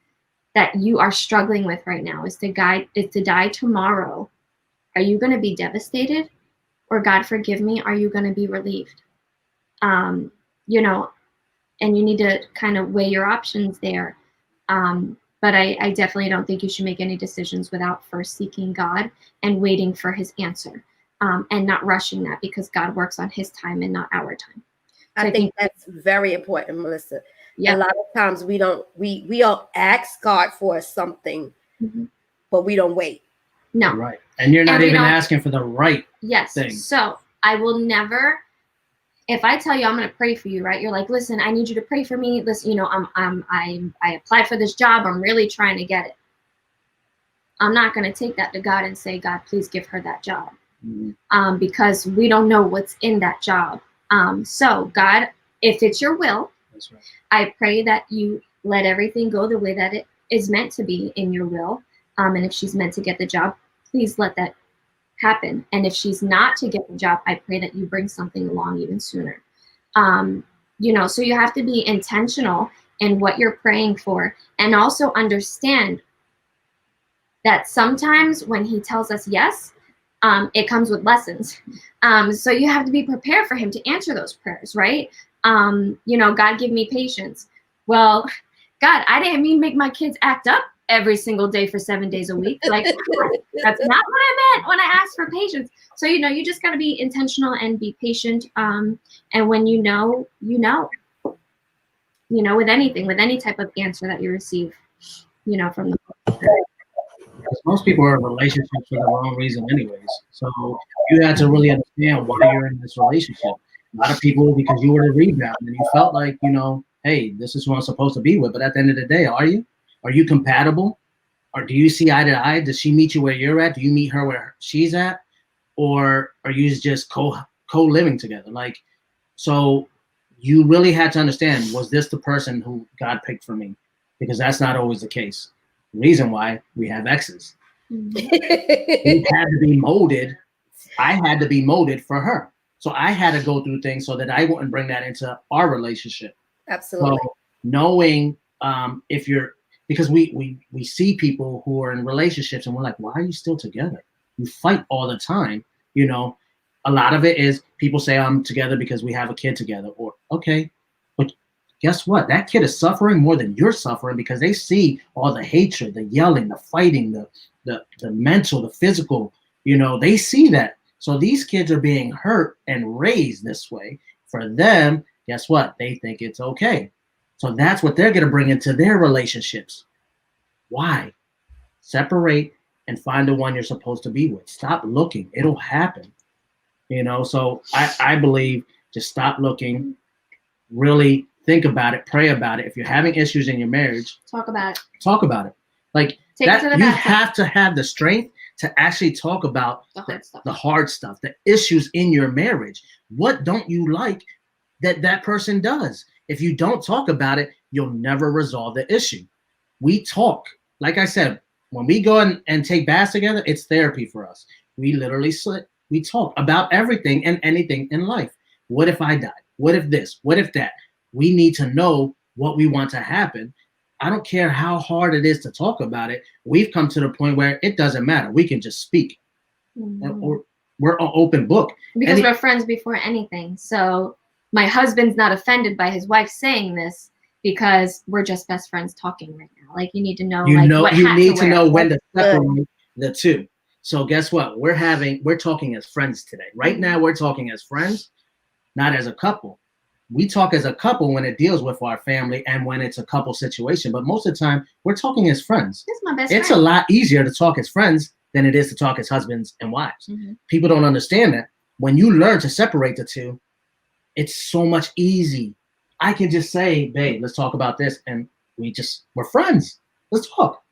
that you are struggling with right now is to die tomorrow, are you going to be devastated? Or God forgive me, are you going to be relieved? And you need to kind of weigh your options there. But I definitely don't think you should make any decisions without first seeking God and waiting for his answer. and not rushing that, because God works on his time and not our time. So I think that's very important, Melissa. Yeah. A lot of times we all ask God for something, but we don't wait. No. Right. And you're not even asking for the right thing. So I will never, if I tell you I'm going to pray for you, right? You're like, listen, I need you to pray for me. Listen, you know, I applied for this job. I'm really trying to get it. I'm not going to take that to God and say, God, please give her that job. Because we don't know what's in that job. So God, if it's your will, that's right, I pray that you let everything go the way that it is meant to be in your will. And if she's meant to get the job, please let that happen. And if she's not to get the job, I pray that you bring something along even sooner. You know, so you have to be intentional in what you're praying for, and also understand that sometimes when he tells us yes, it comes with lessons. So you have to be prepared for him to answer those prayers, right? You know, God, give me patience. Well, God, I didn't mean make my kids act up every single day for 7 days a week. Like, that's not what I meant when I asked for patience. So, you know, you just got to be intentional and be patient. And when you know, with anything, with any type of answer that you receive, you know, from the because most people are in relationships for the wrong reason anyways. So you had to really understand why you're in this relationship. A lot of people, because you were the rebound and you felt like, you know, hey, this is who I'm supposed to be with. But at the end of the day, are you? Are you compatible? Or do you see eye to eye? Does she meet you where you're at? Do you meet her where she's at? Or are you just co-living together? Like, so you really had to understand, was this the person who God picked for me? Because that's not always the case. The reason why we have exes. We had to be molded. I had to be molded for her. So I had to go through things so that I wouldn't bring that into our relationship. Absolutely. So knowing if you're, because we see people who are in relationships and we're like, why are you still together? You fight all the time. You know, a lot of it is people say I'm together because we have a kid together, or okay, but guess what? That kid is suffering more than you're suffering, because they see all the hatred, the yelling, the fighting, the mental, the physical, you know, they see that. So these kids are being hurt and raised this way. For them, guess what? They think it's okay. So that's what they're going to bring into their relationships. Why? Separate and find the one you're supposed to be with. Stop looking. It'll happen. You know, so I believe just stop looking, really think about it, pray about it. If you're having issues in your marriage, talk about it. Talk about it. Like Take that, it to the you bathroom. have to have the strength to actually talk about the hard stuff, the issues in your marriage. What don't you like that person does? If you don't talk about it, you'll never resolve the issue. We talk. Like I said, when we go and take baths together, it's therapy for us. We literally sit, we talk about everything and anything in life. What if I die? What if this? What if that? We need to know what we want to happen. I don't care how hard it is to talk about it. We've come to the point where it doesn't matter. We can just speak. Or we're an open book. Because we're friends before anything. So my husband's not offended by his wife saying this, because we're just best friends talking right now. Like, you need to know, you need to know when to separate the two. So guess what? We're talking as friends today. Right now, we're talking as friends, not as a couple. We talk as a couple when it deals with our family and when it's a couple situation. But most of the time, we're talking as friends. This is my best It's friend. a lot easier to talk as friends than it is to talk as husbands and wives. People don't understand that. When you learn to separate the two, it's so much easy. I can just say, babe, let's talk about this. And we're friends. Let's talk.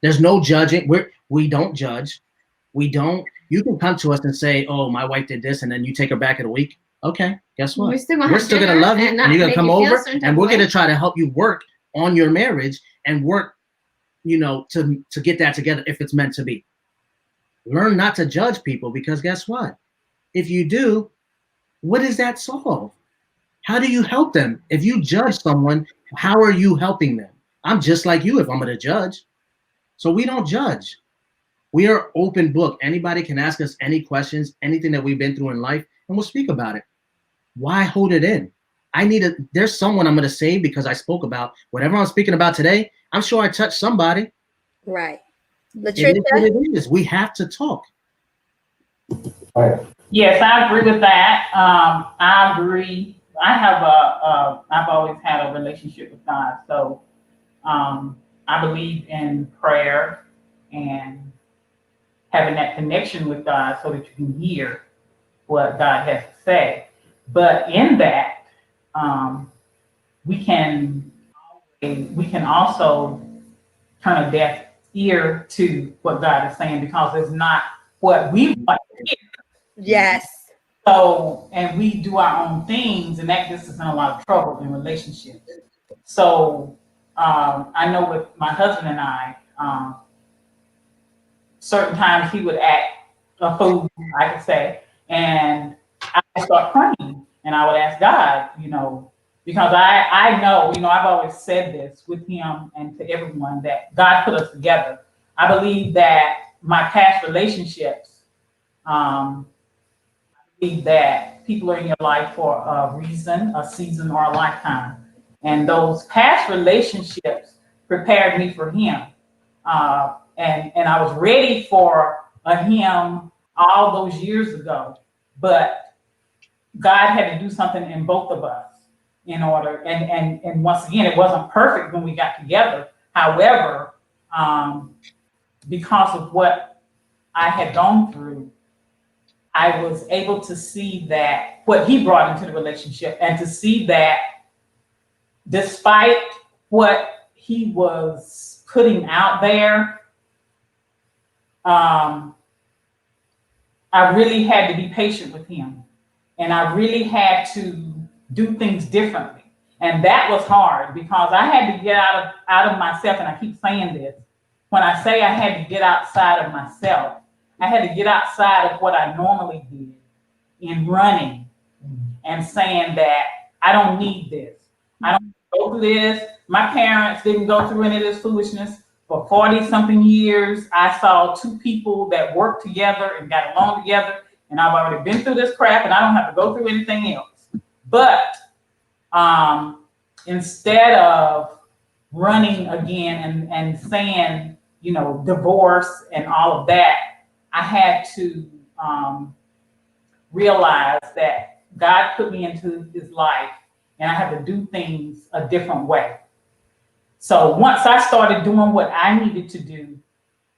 There's no judging. We don't judge. You can come to us and say, oh, my wife did this, and then you take her back in a week. Okay, guess what? We're still gonna love you, and you're gonna come over, and we're gonna try to help you work on your marriage and work, you know, to get that together if it's meant to be. Learn not to judge people, because guess what? If you do, what does that solve? How do you help them? If you judge someone, how are you helping them? I'm just like you if I'm gonna judge. So we don't judge. We are open book. Anybody can ask us any questions, anything that we've been through in life, and we'll speak about it. Why hold it in? There's someone I'm going to save because I spoke about whatever I'm speaking about today. I'm sure I touched somebody. Right. It is what it is. We have to talk. Right. Yes, I agree with that. I agree. I've always had a relationship with God, so I believe in prayer and having that connection with God so that you can hear what God has to say. But in that, um, we can we can also turn a deaf ear to what God is saying because it's not what we want to hear. Yes. So, and we do our own things, and that gets us in a lot of trouble in relationships. So, I know with my husband and I, certain times he would act a fool, I could say, and I would start praying, and I would ask God, because I know, I've always said this with him and to everyone that God put us together. I believe that my past relationships, um, believe that people are in your life for a reason, a season, or a lifetime. And those past relationships prepared me for him. And I was ready for a him all those years ago. But God had to do something in both of us in order. And once again, it wasn't perfect when we got together. However, because of what I had gone through, I was able to see that what he brought into the relationship and to see that despite what he was putting out there, um, I really had to be patient with him and I really had to do things differently. And that was hard because I had to get out of myself. And I keep saying this, when I say I had to get outside of myself, I had to get outside of what I normally did in running and saying that I don't need this. I don't go through this. My parents didn't go through any of this foolishness. For 40 something years, I saw two people that worked together and got along together, and I've already been through this crap and I don't have to go through anything else. But instead of running again and saying, divorce and all of that, I had to realize that God put me into his life and I had to do things a different way. So once I started doing what I needed to do,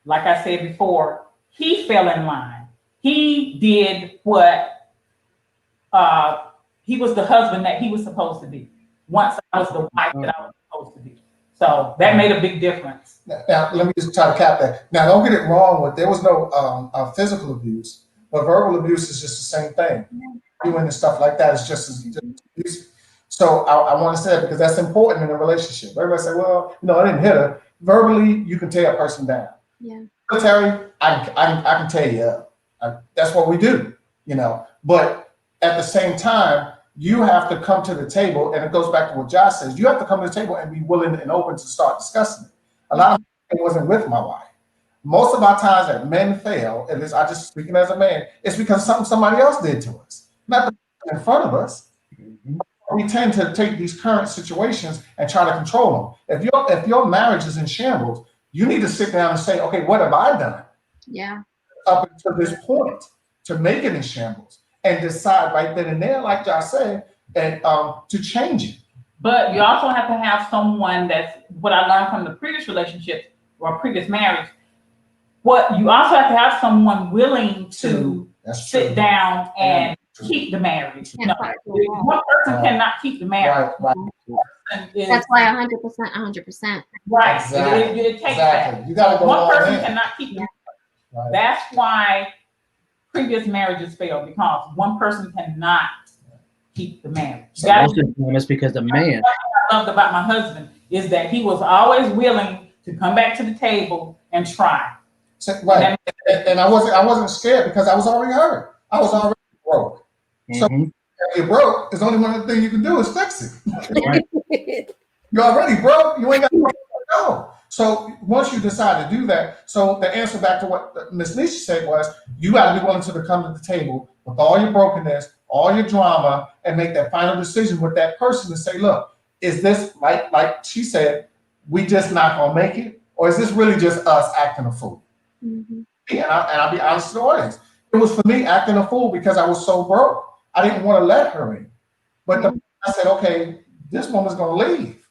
like I said before, he fell in line. He did what he was the husband that he was supposed to be. Once I was the wife that I was supposed to be. So that made a big difference. Now, let me just try to cap that. Now, don't get it wrong. There was no physical abuse, but verbal abuse is just the same thing. Doing and stuff like that is just abuse. So I want to say that because that's important in a relationship. Everybody say, well, I didn't hit her. Verbally, you can tear a person down. Yeah. Military, I can tear you up. That's what we do, But at the same time, you have to come to the table, and it goes back to what Josh says. You have to come to the table and be willing and open to start discussing it. A lot of it wasn't with my wife. Most of our times that men fail, and this I just speaking as a man, it's because something somebody else did to us, not the person in front of us. We tend to take these current situations and try to control them. If your marriage is in shambles, you need to sit down and say, okay, what have I done? Yeah. Up until this point to make it in shambles and decide right then and there, like Josh said, and to change it. But you also have to have someone that's what I learned from the previous relationship or previous marriage. What you also have to have someone willing to sit down and keep the marriage. One person cannot keep the marriage. Right. That's why 100%. Right. Exactly. It takes Exactly. that. You got to go One all person in. cannot keep the marriage. Right. That's why previous marriages fail because one person cannot keep the marriage. Most of the time, it's because the man. What I loved about my husband is that he was always willing to come back to the table and try. So, right. And I wasn't scared because I was already hurt. I was already broke. So if you're broke, there's only one thing you can do is fix it. Right. You're already broke. You ain't got to go. So once you decide to do that, so the answer back to what Miss Nisha said was, you got to be willing to come to the table with all your brokenness, all your drama, and make that final decision with that person to say, look, is this like she said, we just not gonna make it, or is this really just us acting a fool? Mm-hmm. And I'll be honest to the audience. it was for me acting a fool because I was so broke. I didn't want to let her in. But I said, okay, this woman's going to leave.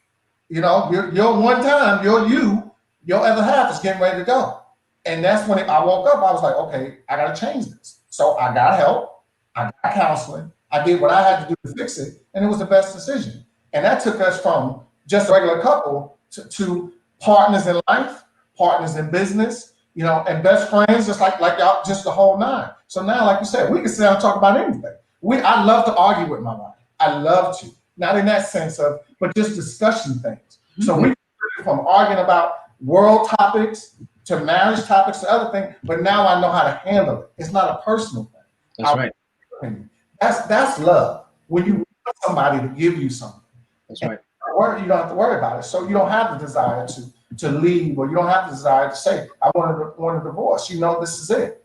You know, you're one time, you're you, your other half is getting ready to go. And that's when I woke up, I was like, okay, I got to change this. So I got help, I got counseling, I did what I had to do to fix it, and it was the best decision. And that took us from just a regular couple to partners in life, partners in business, you know, and best friends, just like y'all, just the whole nine. So now, like you said, we can sit down and talk about anything. I love to argue with my wife. I love to. Not in that sense of, but just discussing things. So we from arguing about world topics to marriage topics to other things, but now I know how to handle it. It's not a personal thing. That's right. That's love. When you want somebody to give you something. That's right. You don't have to worry about it. So you don't have the desire to leave, or you don't have the desire to say, I want a divorce. You know, this is it.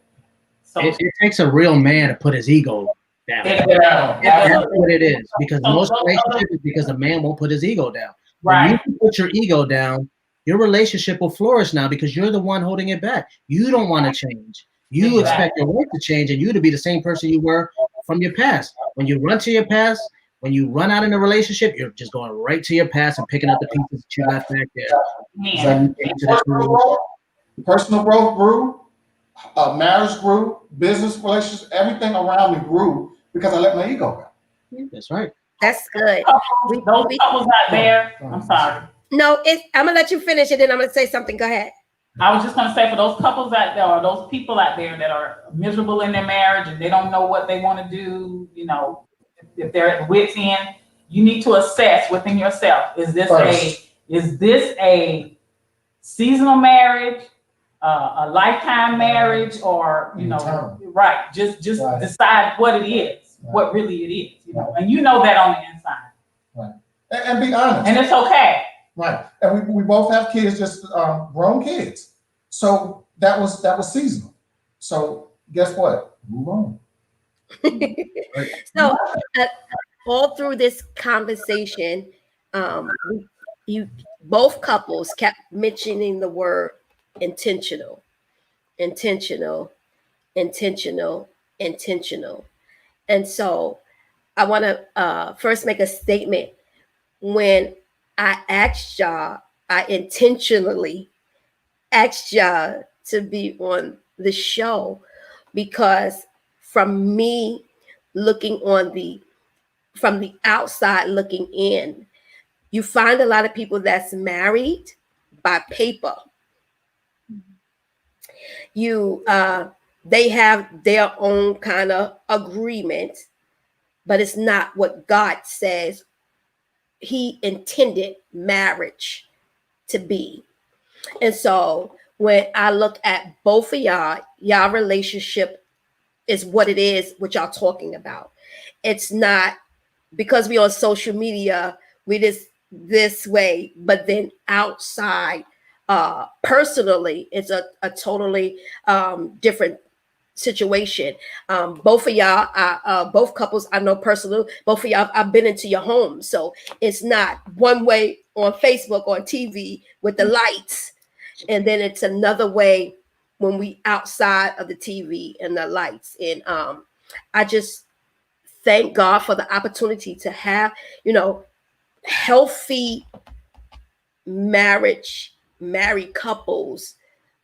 So It takes a real man to put his ego down. Yeah. That's what it is. Because most relationships is because a man won't put his ego down. When right. you put your ego down, your relationship will flourish now because you're the one holding it back. You don't want to change. You expect your wife to change and you to be the same person you were from your past. When you run to your past, when you run out in a relationship, you're just going right to your past and picking up the pieces that you left back there. Personal growth grew, marriage grew, business relationships, everything around me grew because I let my ego go. That's right. That's good. Those couples out there, I'm sorry. No, I'm gonna let you finish it, and I'm gonna say something. Go ahead. I was just going to say, for those couples out there, or those people out there that are miserable in their marriage and they don't know what they want to do, you know, if they're at wit's end, you need to assess within yourself: is this a seasonal marriage, a lifetime marriage, or you know, right? Just decide what it is, what really it is, you know, and you know that on the inside. Right, and be honest. And it's okay. Right, and we both have kids, just grown kids. So that was seasonal. So guess what? Move on. So all through this conversation, you both couples kept mentioning the word intentional, intentional, intentional, intentional. And so I want to first make a statement. When I asked y'all, I intentionally asked y'all to be on the show because from me looking from the outside looking in, you find a lot of people that's married by paper. They have their own kind of agreement, but it's not what God says He intended marriage to be. And so when I look at both of y'all relationship is what it is, what y'all talking about. It's not because we on social media, we this way, but then outside, personally, it's a totally different situation. Both of y'all, both couples I know personally, both of y'all, I've been into your home. So it's not one way on Facebook, on TV with the lights. And then it's another way when we outside of the TV and the lights. And I just thank God for the opportunity to have, you know, healthy married couples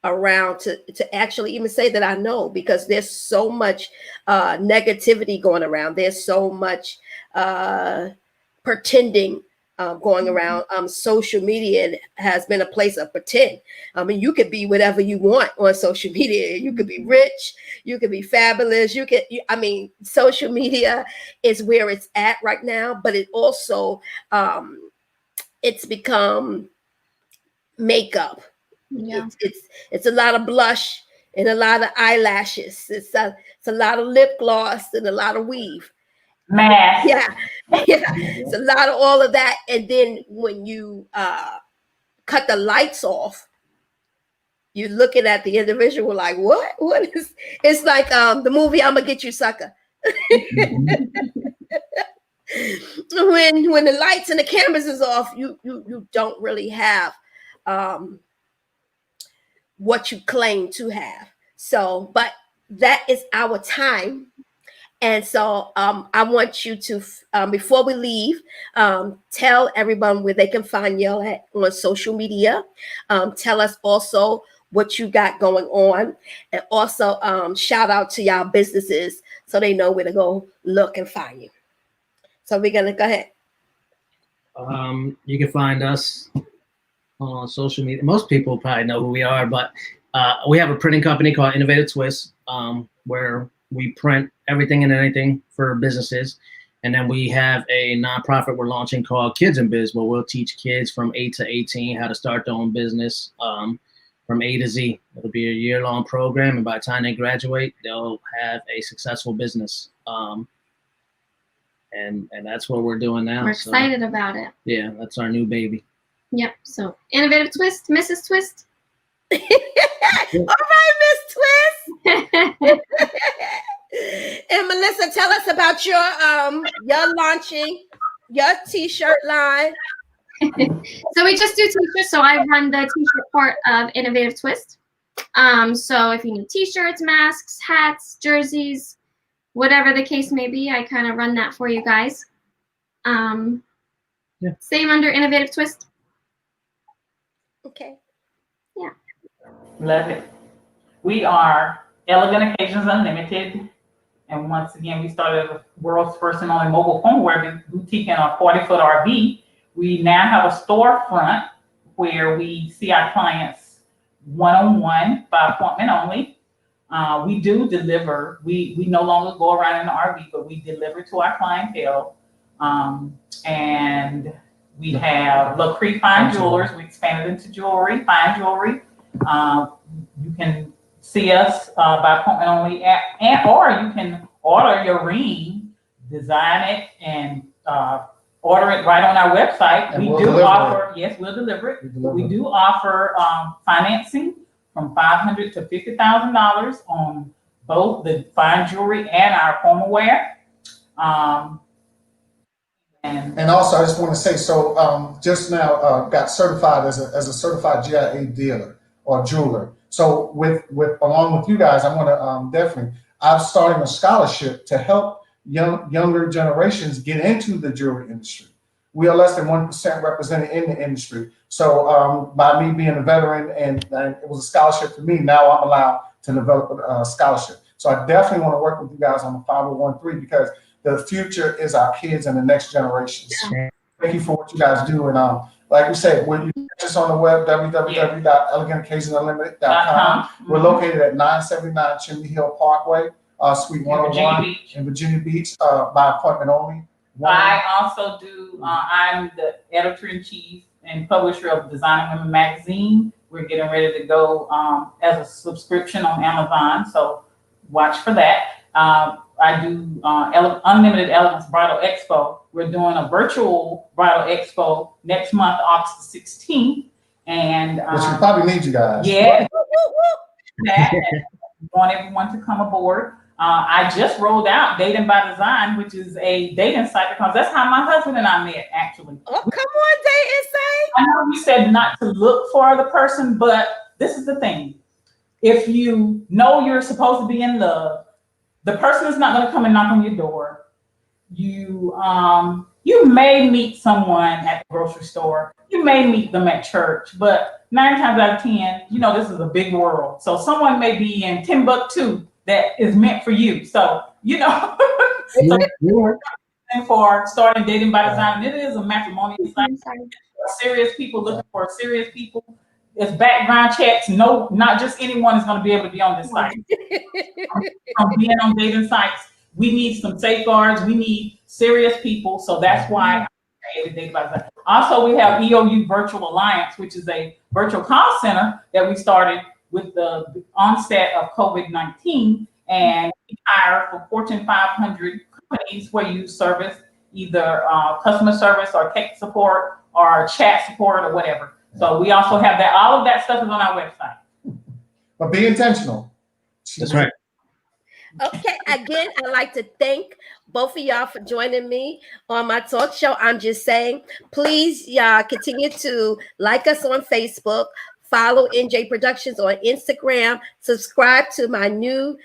around to actually even say that I know, because there's so much negativity going around. There's so much pretending going around. Social media has been a place of pretend. I mean, you could be whatever you want on social media. You could be rich, you could be fabulous. Social media is where it's at right now, but it also it's become makeup. Yeah. It's a lot of blush and a lot of eyelashes. It's a lot of lip gloss and a lot of weave. Mask. Yeah. It's a lot of all of that. And then when you cut the lights off, you're looking at the individual like, what? What is? It's like the movie "I'ma Get You, Sucker." When the lights and the cameras is off, you don't really have what you claim to have. So, but that is our time. And so I want you to, before we leave, tell everyone where they can find you at on social media. Tell us also what you got going on, and also shout out to y'all businesses so they know where to go look and find you. So we're gonna go ahead. You can find us on social media. Most people probably know who we are, but we have a printing company called Innovative Twist, where we print everything and anything for businesses. And then we have a nonprofit we're launching called Kids in Biz, where we'll teach kids from 8 to 18 how to start their own business from A to Z. It'll be a year-long program, and by the time they graduate, they'll have a successful business. And that's what we're doing now. We're excited about it. Yeah, that's our new baby. Yep. So Innovative Twist, Mrs. Twist. All right, Miss Twist. And Melissa, tell us about your launching your t-shirt line. So we just do t-shirts. So I run the t-shirt part of Innovative Twist. So if you need t-shirts, masks, hats, jerseys, whatever the case may be, I kind of run that for you guys. Same under Innovative Twist. Okay. Yeah. Love it. We are Elegant Occasions Unlimited. And once again, we started the world's first and only mobile homeware boutique in a 40-foot RV. We now have a storefront where we see our clients one-on-one by appointment only. We do deliver. We no longer go around in the RV, but we deliver to our clientele. And we have Le Cree Fine Jewelers. We expanded into jewelry, fine jewelry. You can see us by appointment only, or you can order your ring, design it, and order it right on our website. And we we'll do deliver offer, yes, we'll deliver it. We do offer financing from $500 to $50,000 on both the fine jewelry and our formal wear. And also, I just want to say, so just now got certified as a certified GIA dealer or jeweler. So with along with you guys, I want to definitely, I'm starting a scholarship to help younger generations get into the jewelry industry. We are less than 1% represented in the industry. So by me being a veteran and it was a scholarship for me, now I'm allowed to develop a scholarship. So I definitely want to work with you guys on the 501(c)(3) because the future is our kids and the next generations. Thank you for what you guys do. And like we said, when you just on the web, www.elegantoccasionsunlimited.com. We're located at 979 Chimney Hill Parkway, Suite 101 in Virginia Beach, by appointment only. I also do, I'm the editor-in-chief and publisher of Designing Women magazine. We're getting ready to go as a subscription on Amazon, so watch for that. I do Unlimited Elegance Bridal Expo. We're doing a virtual bridal expo next month, August 16th. And which we probably need you guys. Yeah. Want everyone to come aboard. I just rolled out Dating by Design, which is a dating site because that's how my husband and I met, actually. Oh, come on, dating site. I know you said not to look for the person, but this is the thing. If you know you're supposed to be in love, the person is not going to come and knock on your door. You may meet someone at the grocery store. You may meet them at church, but 9 times out of 10, this is a big world. So someone may be in Timbuktu that is meant for you. So, for starting Dating by Design, it is a matrimonial site. Serious people looking for serious people. It's background checks. No, not just anyone is going to be able to be on this site. From being on dating sites, we need some safeguards. We need serious people. So that's why I Dating by Design. Also, we have EOU Virtual Alliance, which is a virtual call center that we started with the onset of COVID-19, and we hire for Fortune 500 companies where you service either customer service or tech support or chat support or whatever. So we also have that. All of that stuff is on our website. But be intentional. That's right. Okay, again, I'd like to thank both of y'all for joining me on my talk show. I'm Just Saying. Please, y'all, continue to like us on Facebook, follow NJ Productions on Instagram. Subscribe to my new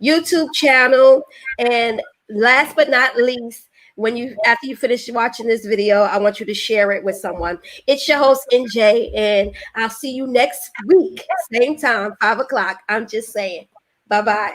YouTube channel. And last but not least, after you finish watching this video, I want you to share it with someone. It's your host NJ, and I'll see you next week, same time, 5 o'clock. I'm just saying. Bye-bye.